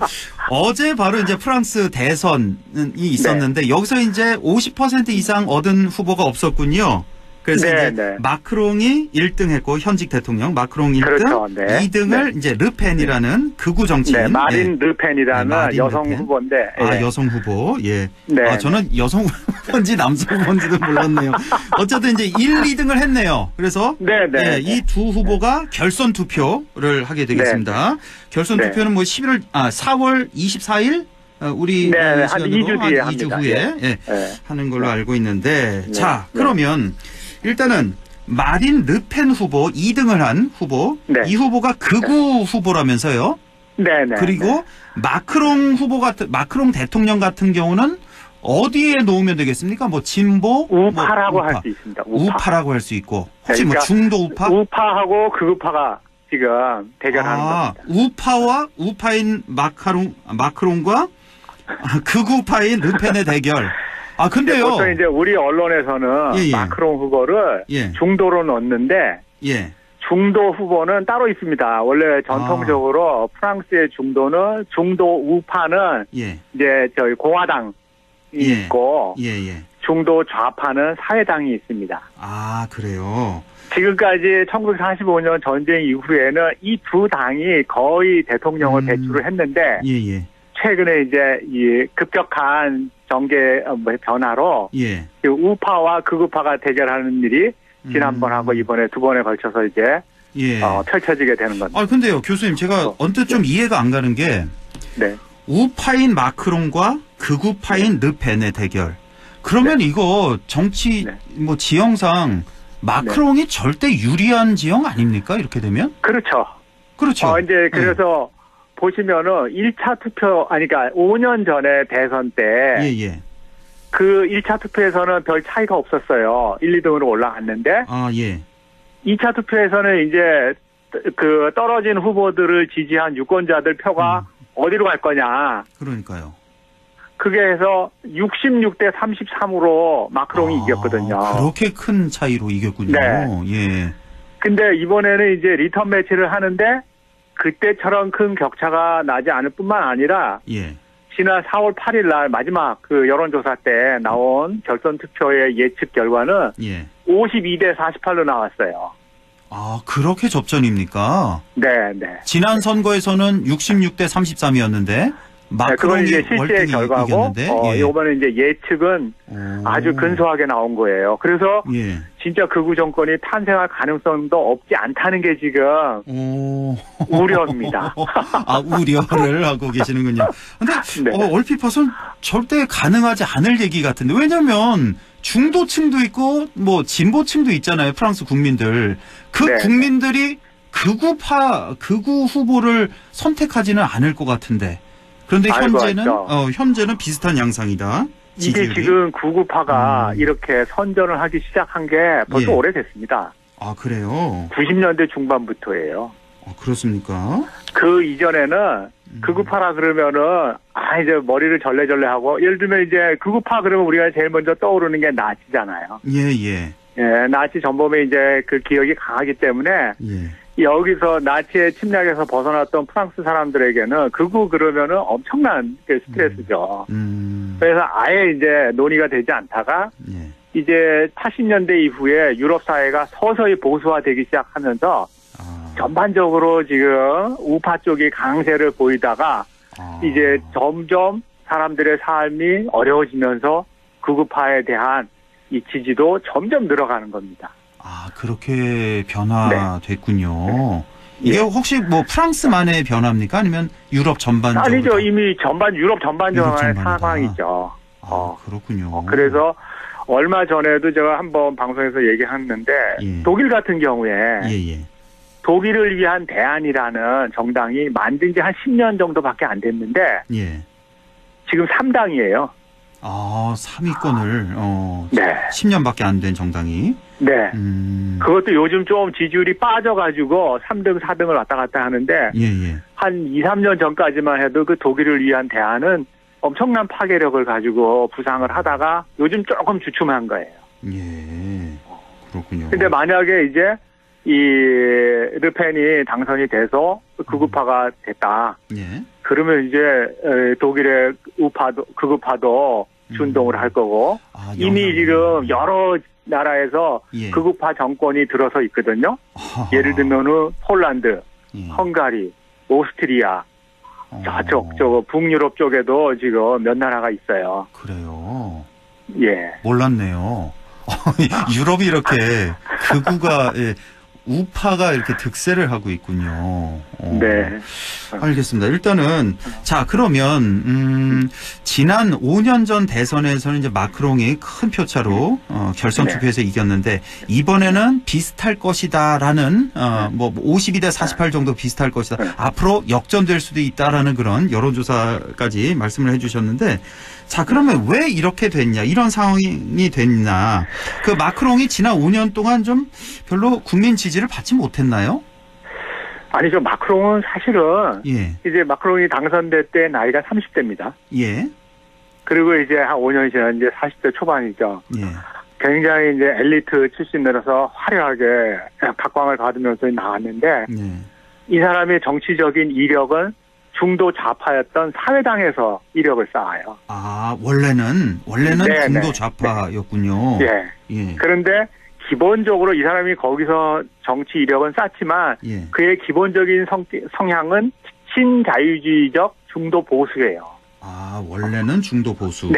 Speaker 2: 어제 바로 이제 프랑스 대선이 있었는데 여기서 이제 50% 이상 얻은 후보가 없었군요. 그래서
Speaker 15: 네,
Speaker 2: 이제
Speaker 15: 네.
Speaker 2: 마크롱이 1등 했고 현직 대통령 마크롱 1등,
Speaker 15: 그렇죠, 네.
Speaker 2: 2등을 이제 르펜이라는 극우 정치인.
Speaker 15: 네, 마린 르펜이라는
Speaker 2: 마린
Speaker 15: 여성
Speaker 2: 르펜.
Speaker 15: 후보인데.
Speaker 2: 아,
Speaker 15: 예.
Speaker 2: 여성 후보. 예.
Speaker 15: 네.
Speaker 2: 저는 여성 후보인지 남성 후보인지도 몰랐네요. 어쨌든 이제 1, 2등을 했네요. 그래서
Speaker 15: 네.
Speaker 2: 이 두 후보가 결선 투표를 하게 되겠습니다. 결선
Speaker 15: 네.
Speaker 2: 투표는 뭐 4월 24일 우리
Speaker 15: 네, 한
Speaker 2: 시간으로
Speaker 15: 2주 뒤에
Speaker 2: 한 2주
Speaker 15: 합니다.
Speaker 2: 후에
Speaker 15: 네.
Speaker 2: 하는 걸로 알고 있는데
Speaker 15: 네.
Speaker 2: 자,
Speaker 15: 네.
Speaker 2: 그러면 일단은 마린 르펜 후보 2등을 한 후보 이 후보가 극우 후보라면서요.
Speaker 15: 네.
Speaker 2: 그리고 마크롱 마크롱 대통령 같은 경우는 어디에 놓으면 되겠습니까? 뭐 진보,
Speaker 15: 우파라고 할 수 있습니다.
Speaker 2: 우파라고 할 수 있고 혹시
Speaker 15: 그러니까
Speaker 2: 뭐 중도 우파?
Speaker 15: 우파하고 극우파가 지금 대결하는 겁니다.
Speaker 2: 우파와 우파인 마크롱과 극우파인 르펜의 대결. 아 근데요.
Speaker 15: 보통 이제 우리 언론에서는 마크롱 후보를 중도로 넣는데 중도 후보는 따로 있습니다. 원래 전통적으로 프랑스의 중도는 중도 우파는 이제 저희 공화당이 있고 중도 좌파는 사회당이 있습니다.
Speaker 2: 아 그래요.
Speaker 15: 지금까지 1945년 전쟁 이후에는 이 두 당이 거의 대통령을 배출을 했는데 최근에 이제 이 급격한 정계 변화로 그 우파와 극우파가 대결하는 일이 지난번하고 이번에 두 번에 걸쳐서 이제 펼쳐지게 되는 겁니다.
Speaker 2: 아 근데요 교수님 제가 언뜻 좀 이해가 안 가는 게
Speaker 15: 네.
Speaker 2: 우파인 마크롱과 극우파인 르펜의 대결. 그러면 이거 정치 뭐 지형상 마크롱이 절대 유리한 지형 아닙니까? 이렇게 되면?
Speaker 15: 그렇죠.
Speaker 2: 그렇죠.
Speaker 15: 이제 그래서 보시면은 1차 투표 그러니까 5년 전에 대선 때 그 1차 투표에서는 별 차이가 없었어요. 1, 2등으로 올라갔는데 2차 투표에서는 이제 그 떨어진 후보들을 지지한 유권자들 표가 어디로 갈 거냐.
Speaker 2: 그러니까요.
Speaker 15: 그게 해서 66대 33으로 마크롱이 이겼거든요.
Speaker 2: 그렇게 큰 차이로 이겼군요.
Speaker 15: 네. 근데 이번에는 이제 리턴 매치를 하는데 그때처럼 큰 격차가 나지 않을 뿐만 아니라 지난 4월 8일 날 마지막 그 여론조사 때 나온 결선 투표의 예측 결과는 52대 48로 나왔어요.
Speaker 2: 아, 그렇게 접전입니까?
Speaker 15: 네, 네.
Speaker 2: 지난 선거에서는 66대 33이었는데
Speaker 15: 그건 이제 실제 결과고,
Speaker 2: 예.
Speaker 15: 이번에 이제 예측은 아주 근소하게 나온 거예요. 그래서
Speaker 2: 예.
Speaker 15: 진짜 극우 정권이 탄생할 가능성도 없지 않다는 게 지금 우려입니다.
Speaker 2: 아, 우려를 하고 계시는군요. 근데 얼핏 봐선 절대 가능하지 않을 얘기 같은데, 왜냐면 중도층도 있고 뭐 진보층도 있잖아요. 프랑스 국민들. 그
Speaker 15: 네.
Speaker 2: 국민들이 극우 후보를 선택하지는 않을 것 같은데. 그런데 현재는 비슷한 양상이다. 지지율이.
Speaker 15: 이게 지금 극우파가 이렇게 선전을 하기 시작한 게 벌써 오래됐습니다.
Speaker 2: 아, 그래요?
Speaker 15: 90년대 중반부터예요.
Speaker 2: 그렇습니까?
Speaker 15: 그 이전에는 극우파라 그러면은 이제 머리를 절레절레하고, 예를 들면 이제 극우파 그러면 우리가 제일 먼저 떠오르는 게 나치잖아요.
Speaker 2: 예.
Speaker 15: 예, 나치 전범에 이제 그 기억이 강하기 때문에 여기서 나치의 침략에서 벗어났던 프랑스 사람들에게는 극우 그러면은 엄청난 스트레스죠. 그래서 아예 이제 논의가 되지 않다가 이제 80년대 이후에 유럽 사회가 서서히 보수화되기 시작하면서 전반적으로 지금 우파 쪽이 강세를 보이다가 이제 점점 사람들의 삶이 어려워지면서 극우파에 대한 이 지지도 점점 늘어가는 겁니다.
Speaker 2: 아, 그렇게 변화됐군요. 이게 혹시 뭐 프랑스만의 변화입니까? 아니면 유럽 전반적으로?
Speaker 15: 아니죠. 이미 유럽 전반적인 상황이죠.
Speaker 2: 그렇군요.
Speaker 15: 그래서 얼마 전에도 제가 한번 방송에서 얘기했는데 독일 같은 경우에 독일을 위한 대안이라는 정당이 만든 지 한 10년 정도밖에 안 됐는데 지금 3당이에요.
Speaker 2: 아, 3위권을 10년밖에 안 된 정당이.
Speaker 15: 네. 그것도 요즘 좀 지지율이 빠져가지고 3등, 4등을 왔다 갔다 하는데 한 2, 3년 전까지만 해도 그 독일을 위한 대안은 엄청난 파괴력을 가지고 부상을 하다가 요즘 조금 주춤한 거예요.
Speaker 2: 예. 그렇군요.
Speaker 15: 근데 만약에 이제 이 르펜이 당선이 돼서 극우파가 됐다. 그러면 이제 독일의 극우파도 준동을 할 거고 이미 지금 여러 나라에서 극우파 정권이 들어서 있거든요. 예를 들면은 폴란드, 헝가리, 오스트리아, 저쪽 북유럽 쪽에도 지금 몇 나라가 있어요.
Speaker 2: 그래요.
Speaker 15: 예.
Speaker 2: 몰랐네요. 유럽이 이렇게 극우가 우파가 이렇게 득세를 하고 있군요.
Speaker 15: 네.
Speaker 2: 알겠습니다. 일단은 자, 그러면 지난 5년 전 대선에서는 이제 마크롱이 큰 표차로 결선 투표에서 이겼는데 이번에는 비슷할 것이다라는 뭐 52대 48 정도 비슷할 것이다. 앞으로 역전될 수도 있다라는 그런 여론조사까지 말씀을 해주셨는데, 자, 그러면 왜 이렇게 됐냐, 이런 상황이 됐나? 그 마크롱이 지난 5년 동안 좀 별로 국민 지지를 받지 못했나요?
Speaker 15: 아니죠. 마크롱은 사실은 이제 마크롱이 당선될 때 나이가 30대입니다. 그리고 이제 한 5년이 지난 이제 40대 초반이죠. 굉장히 이제 엘리트 출신으로서 화려하게 각광을 받으면서 나왔는데 이 사람의 정치적인 이력은 중도 좌파였던 사회당에서 이력을 쌓아요.
Speaker 2: 아, 원래는 중도 좌파였군요.
Speaker 15: 그런데 기본적으로 이 사람이 거기서 정치 이력은 쌓지만 그의 기본적인 성향은 신자유주의적 중도 보수예요.
Speaker 2: 아, 원래는 중도 보수.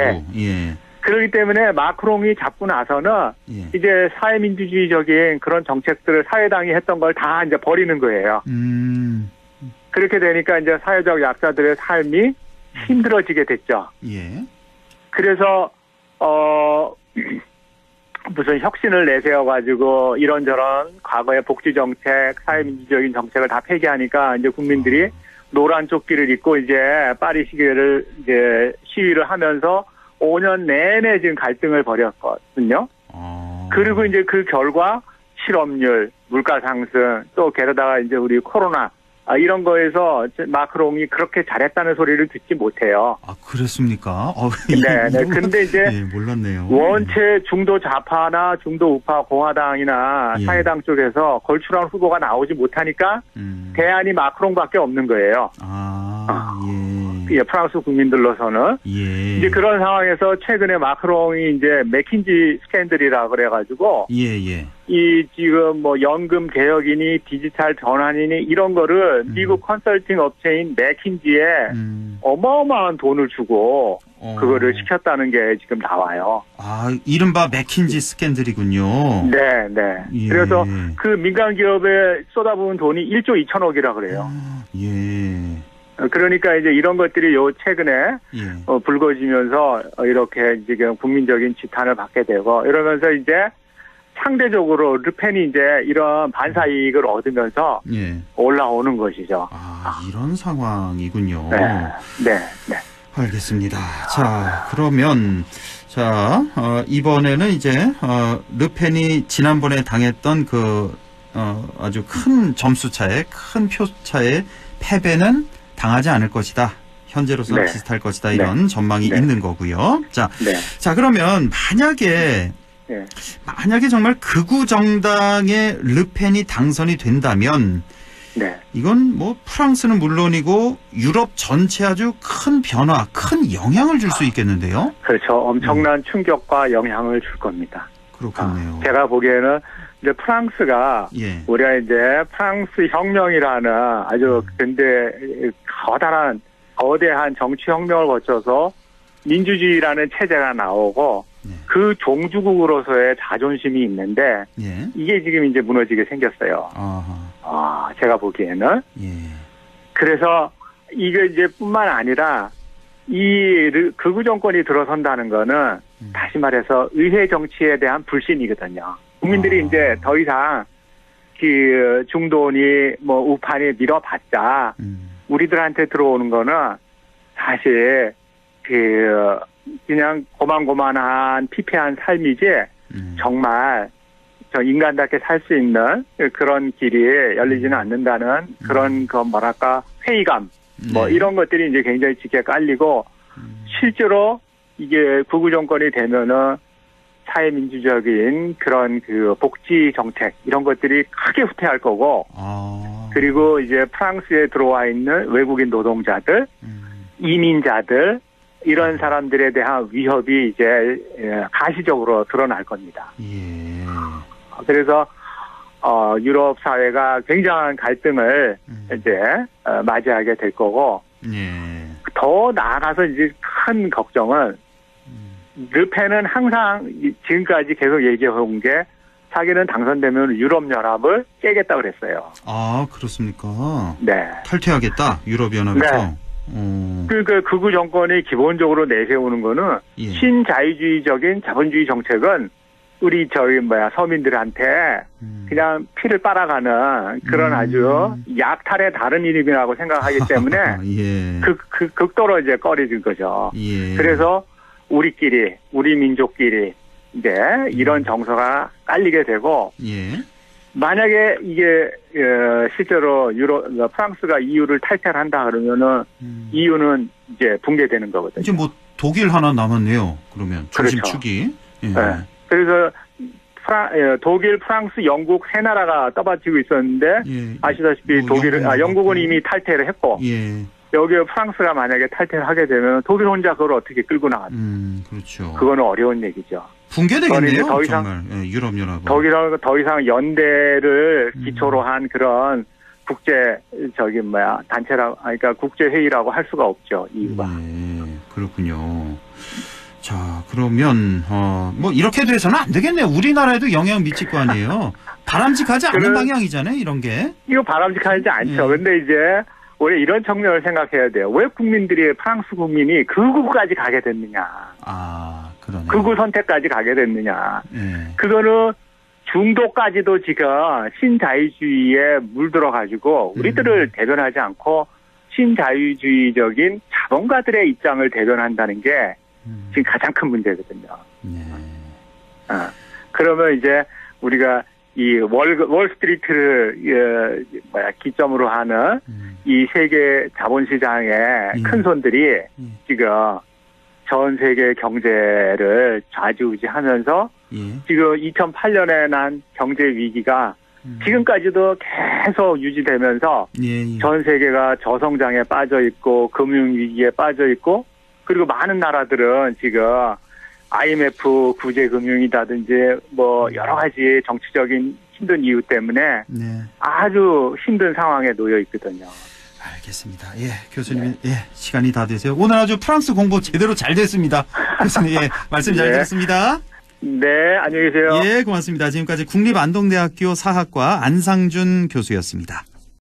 Speaker 15: 그렇기 때문에 마크롱이 잡고 나서는 이제 사회민주주의적인 그런 정책들을 사회당이 했던 걸 다 이제 버리는 거예요. 그렇게 되니까 이제 사회적 약자들의 삶이 힘들어지게 됐죠. 그래서 무슨 혁신을 내세워가지고 이런저런 과거의 복지 정책, 사회민주적인 정책을 다 폐기하니까 이제 국민들이 노란 조끼를 입고 이제 파리 시위를 이제 시위를 하면서 5년 내내 지금 갈등을 벌였거든요. 그리고 이제 그 결과 실업률, 물가 상승, 또 게다가 이제 우리 코로나 이런 거에서 마크롱이 그렇게 잘했다는 소리를 듣지 못해요.
Speaker 2: 아, 그랬습니까?
Speaker 15: 네. 근데 이제
Speaker 2: 몰랐네요.
Speaker 15: 원체 중도 좌파나 중도 우파 공화당이나 사회당 쪽에서 걸출한 후보가 나오지 못하니까 대안이 마크롱밖에 없는 거예요. 프랑스 국민들로서는 이제 그런 상황에서 최근에 마크롱이 이제 맥킨지 스캔들이라 그래가지고 이 지금 뭐 연금 개혁이니 디지털 전환이니 이런 거를 미국 컨설팅 업체인 맥킨지에 어마어마한 돈을 주고 그거를 시켰다는 게 지금 나와요.
Speaker 2: 아, 이른바 맥킨지 스캔들이군요.
Speaker 15: 네. 그래서 그 민간 기업에 쏟아부은 돈이 1조 2천억이라 그래요. 그러니까 이제 이런 것들이 요 최근에 불거지면서 이렇게 지금 국민적인 지탄을 받게 되고 이러면서 이제 상대적으로 르펜이 이제 이런 반사 이익을 얻으면서 올라오는 것이죠.
Speaker 2: 이런 상황이군요.
Speaker 15: 네.
Speaker 2: 알겠습니다. 자, 그러면 이번에는 이제 르펜이 지난번에 당했던 그 아주 큰 점수차에 큰 표차에 패배는 당하지 않을 것이다. 현재로서는 비슷할 것이다. 이런 전망이 있는 거고요. 자, 그러면 만약에 정말 극우 정당의 르펜이 당선이 된다면 이건 뭐 프랑스는 물론이고 유럽 전체 아주 큰 변화, 큰 영향을 줄 수 있겠는데요.
Speaker 15: 그렇죠. 엄청난 충격과 영향을 줄 겁니다.
Speaker 2: 그렇겠네요.
Speaker 15: 제가 보기에는 이제 프랑스가 우리가 이제 프랑스 혁명이라는 아주 근대 거대한 정치 혁명을 거쳐서 민주주의라는 체제가 나오고 그 종주국으로서의 자존심이 있는데 이게 지금 이제 무너지게 생겼어요. 제가 보기에는. 그래서 이게 이제 뿐만 아니라 이 극우 정권이 들어선다는 거는 다시 말해서 의회 정치에 대한 불신이거든요. 국민들이 이제 더 이상 그 중도니 뭐 우판이 밀어봤자 우리들한테 들어오는 거는 사실 그냥 고만고만한 피폐한 삶이지 정말 저 인간답게 살 수 있는 그런 길이 열리지는 않는다는 그런 그 뭐랄까 회의감 뭐 이런 것들이 이제 굉장히 짙게 깔리고 실제로 이게 극우 정권이 되면은 사회민주적인 그런 그 복지 정책 이런 것들이 크게 후퇴할 거고 그리고 이제 프랑스에 들어와 있는 외국인 노동자들 이민자들 이런 사람들에 대한 위협이 이제 가시적으로 드러날 겁니다. 그래서 유럽 사회가 굉장한 갈등을 이제 맞이하게 될 거고 더 나아가서 이제 큰 걱정은 르펜은 항상 지금까지 계속 얘기해온 게 자기는 당선되면 유럽연합을 깨겠다 그랬어요.
Speaker 2: 아, 그렇습니까?
Speaker 15: 네.
Speaker 2: 탈퇴하겠다, 유럽연합에서?
Speaker 15: 네. 그 극우 정권이 기본적으로 내세우는 거는 신자유주의적인 자본주의 정책은 우리 서민들한테 그냥 피를 빨아가는 그런 아주 약탈의 다른 이름이라고 생각하기 때문에 극도로 이제 꺼려진 거죠. 그래서 우리끼리, 우리 민족끼리 이제 이런 정서가 깔리게 되고 만약에 이게 실제로 프랑스가 EU를 탈퇴를 한다 그러면은 EU는 이제 붕괴되는 거거든요.
Speaker 2: 이제 뭐 독일 하나 남았네요. 그러면 중심축이.
Speaker 15: 그렇죠. 그래서 독일, 프랑스, 영국 세 나라가 떠받치고 있었는데 아시다시피 영국은 이미 탈퇴를 했고 여기에 프랑스가 만약에 탈퇴를 하게 되면 독일 혼자 그걸 어떻게 끌고 나가죠?
Speaker 2: 그렇죠.
Speaker 15: 그거는 어려운 얘기죠.
Speaker 2: 붕괴되겠네요. 더 이상 정말 유럽연합은
Speaker 15: 더 이상 연대를 기초로 한 그런 국제 단체라 그러니까 국제 회의라고 할 수가 없죠. 이유가.
Speaker 2: 그렇군요. 자, 그러면 뭐 이렇게 돼서는 안 되겠네요. 우리나라에도 영향 미칠 거 아니에요. 바람직하지 않은 방향이잖아요. 이런 게.
Speaker 15: 이거 바람직하지 않죠. 근데 이제 원래 이런 측면을 생각해야 돼요. 왜 프랑스 국민이 극우까지 가게 됐느냐.
Speaker 2: 그러네요.
Speaker 15: 극우 선택까지 가게 됐느냐. 그거는 중도까지도 지금 신자유주의에 물들어가지고 우리들을 대변하지 않고 신자유주의적인 자본가들의 입장을 대변한다는 게 지금 가장 큰 문제거든요. 그러면 이제 우리가 이 월스트리트를 기점으로 하는 이 세계 자본시장의 큰 손들이 지금 전 세계 경제를 좌지우지하면서 지금 2008년에 난 경제 위기가 지금까지도 계속 유지되면서
Speaker 2: 예.
Speaker 15: 전 세계가 저성장에 빠져 있고 금융위기에 빠져 있고 그리고 많은 나라들은 지금 IMF 구제금융이라든지 뭐 여러 가지 정치적인 힘든 이유 때문에
Speaker 2: 네.
Speaker 15: 아주 힘든 상황에 놓여 있거든요.
Speaker 2: 알겠습니다. 예, 교수님, 예, 시간이 다 되세요. 오늘 아주 프랑스 공부 제대로 잘 됐습니다. 교수님, 예, 말씀 잘
Speaker 15: 네.
Speaker 2: 들었습니다.
Speaker 15: 네, 안녕히 계세요.
Speaker 2: 예, 고맙습니다. 지금까지 국립안동대학교 사학과 안상준 교수였습니다.